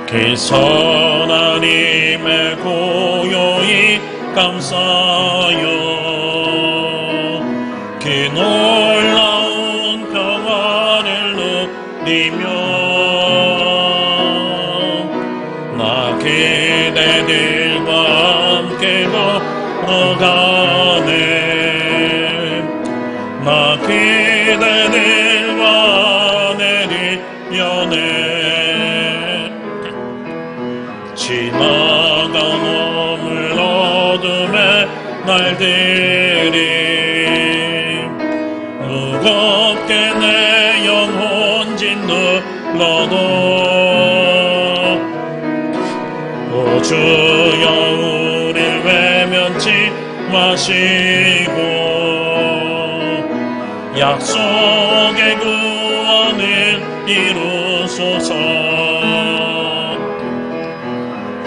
그 선하님의 고요히 감사요. 그 놀라운 평화를 누리며 나 그대들과 함께 걸어가네. 나 그대들과 내리려네. 지나가 머물 어둠의 날들이 무겁게 내 영혼 짓눌러도 오 주여 우릴 외면치 마시고 약속의 구원을 이루소서.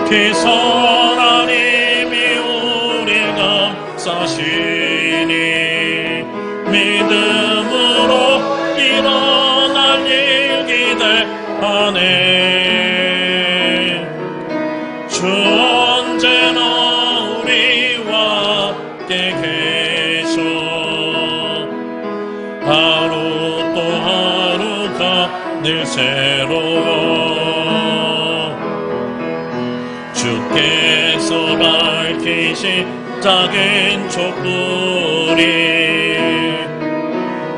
그 선하님이 우릴 감싸시니 믿음으로 일어날 일 기대하네. 주 언제나 우리와 함께 계셔. 하루 또 하루가 늘 새로워. 주께서 밝히신 작은 촛불이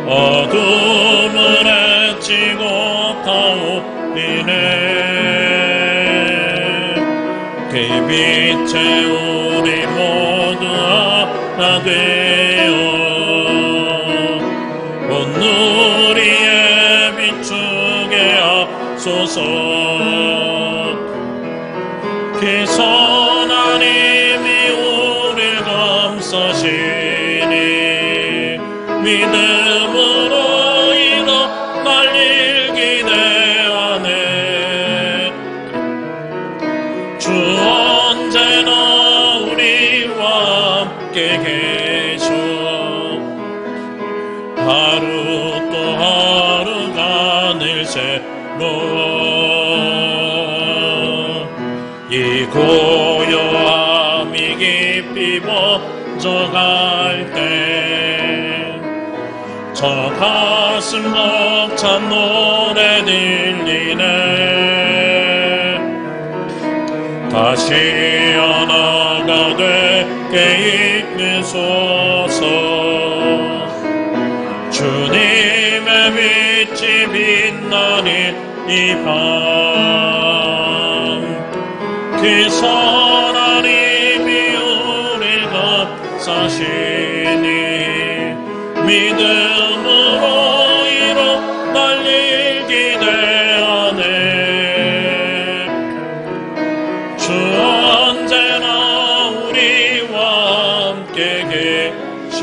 어둠을 헤치고 타오르네. 그 그 빛에 우리 모두 하나 되어 온누리에 비추게 하소서. 그 선하님이 우릴 감싸시니 믿음으로 일어 날릴 기대하네. 주 언제나 우리와 함께 계셔. 하루 또 하루가 늘 새로워. 이 고요함이 깊이 번져갈 때 저 가슴 벅찬 노래 들리네. 다시 하나가 되게 이끄소서. 주님의 빛이 빛나는 이 밤, 그 선하님이 우릴 감싸시니 믿음으로 일어 날릴 기대하네. 주 언제나 우리와 함께 계셔.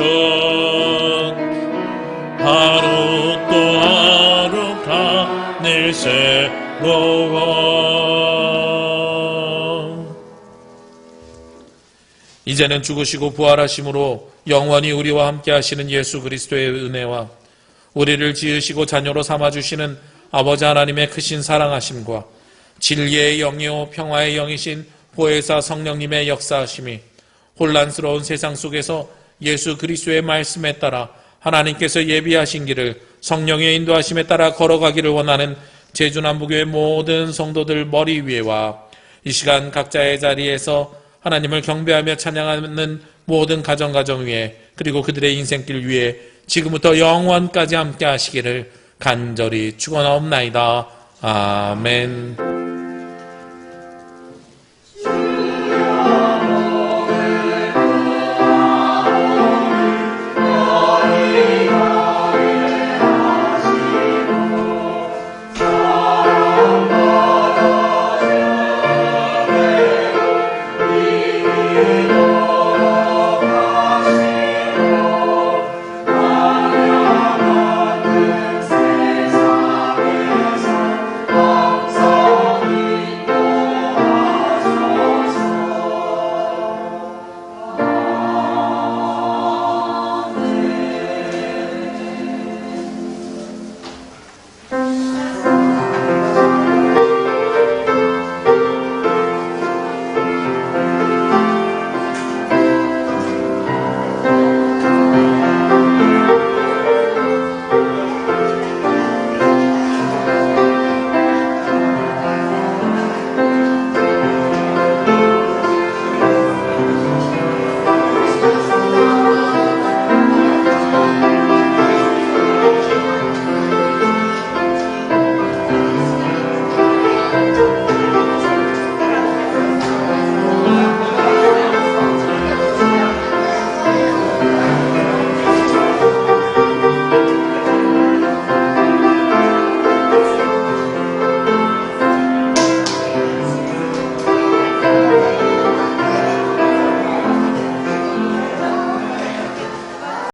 하루 또 하루가 늘 새로워. 이제는 죽으시고 부활하심으로 영원히 우리와 함께 하시는 예수 그리스도의 은혜와 우리를 지으시고 자녀로 삼아주시는 아버지 하나님의 크신 사랑하심과 진리의 영이요 평화의 영이신 보혜사 성령님의 역사하심이 혼란스러운 세상 속에서 예수 그리스도의 말씀에 따라 하나님께서 예비하신 길을 성령의 인도하심에 따라 걸어가기를 원하는 제주남부교회 모든 성도들 머리 위에와 이 시간 각자의 자리에서 하나님을 경배하며 찬양하는 모든 가정 위에 그리고 그들의 인생길 위에 지금부터 영원까지 함께 하시기를 간절히 축원하옵나이다. 아멘.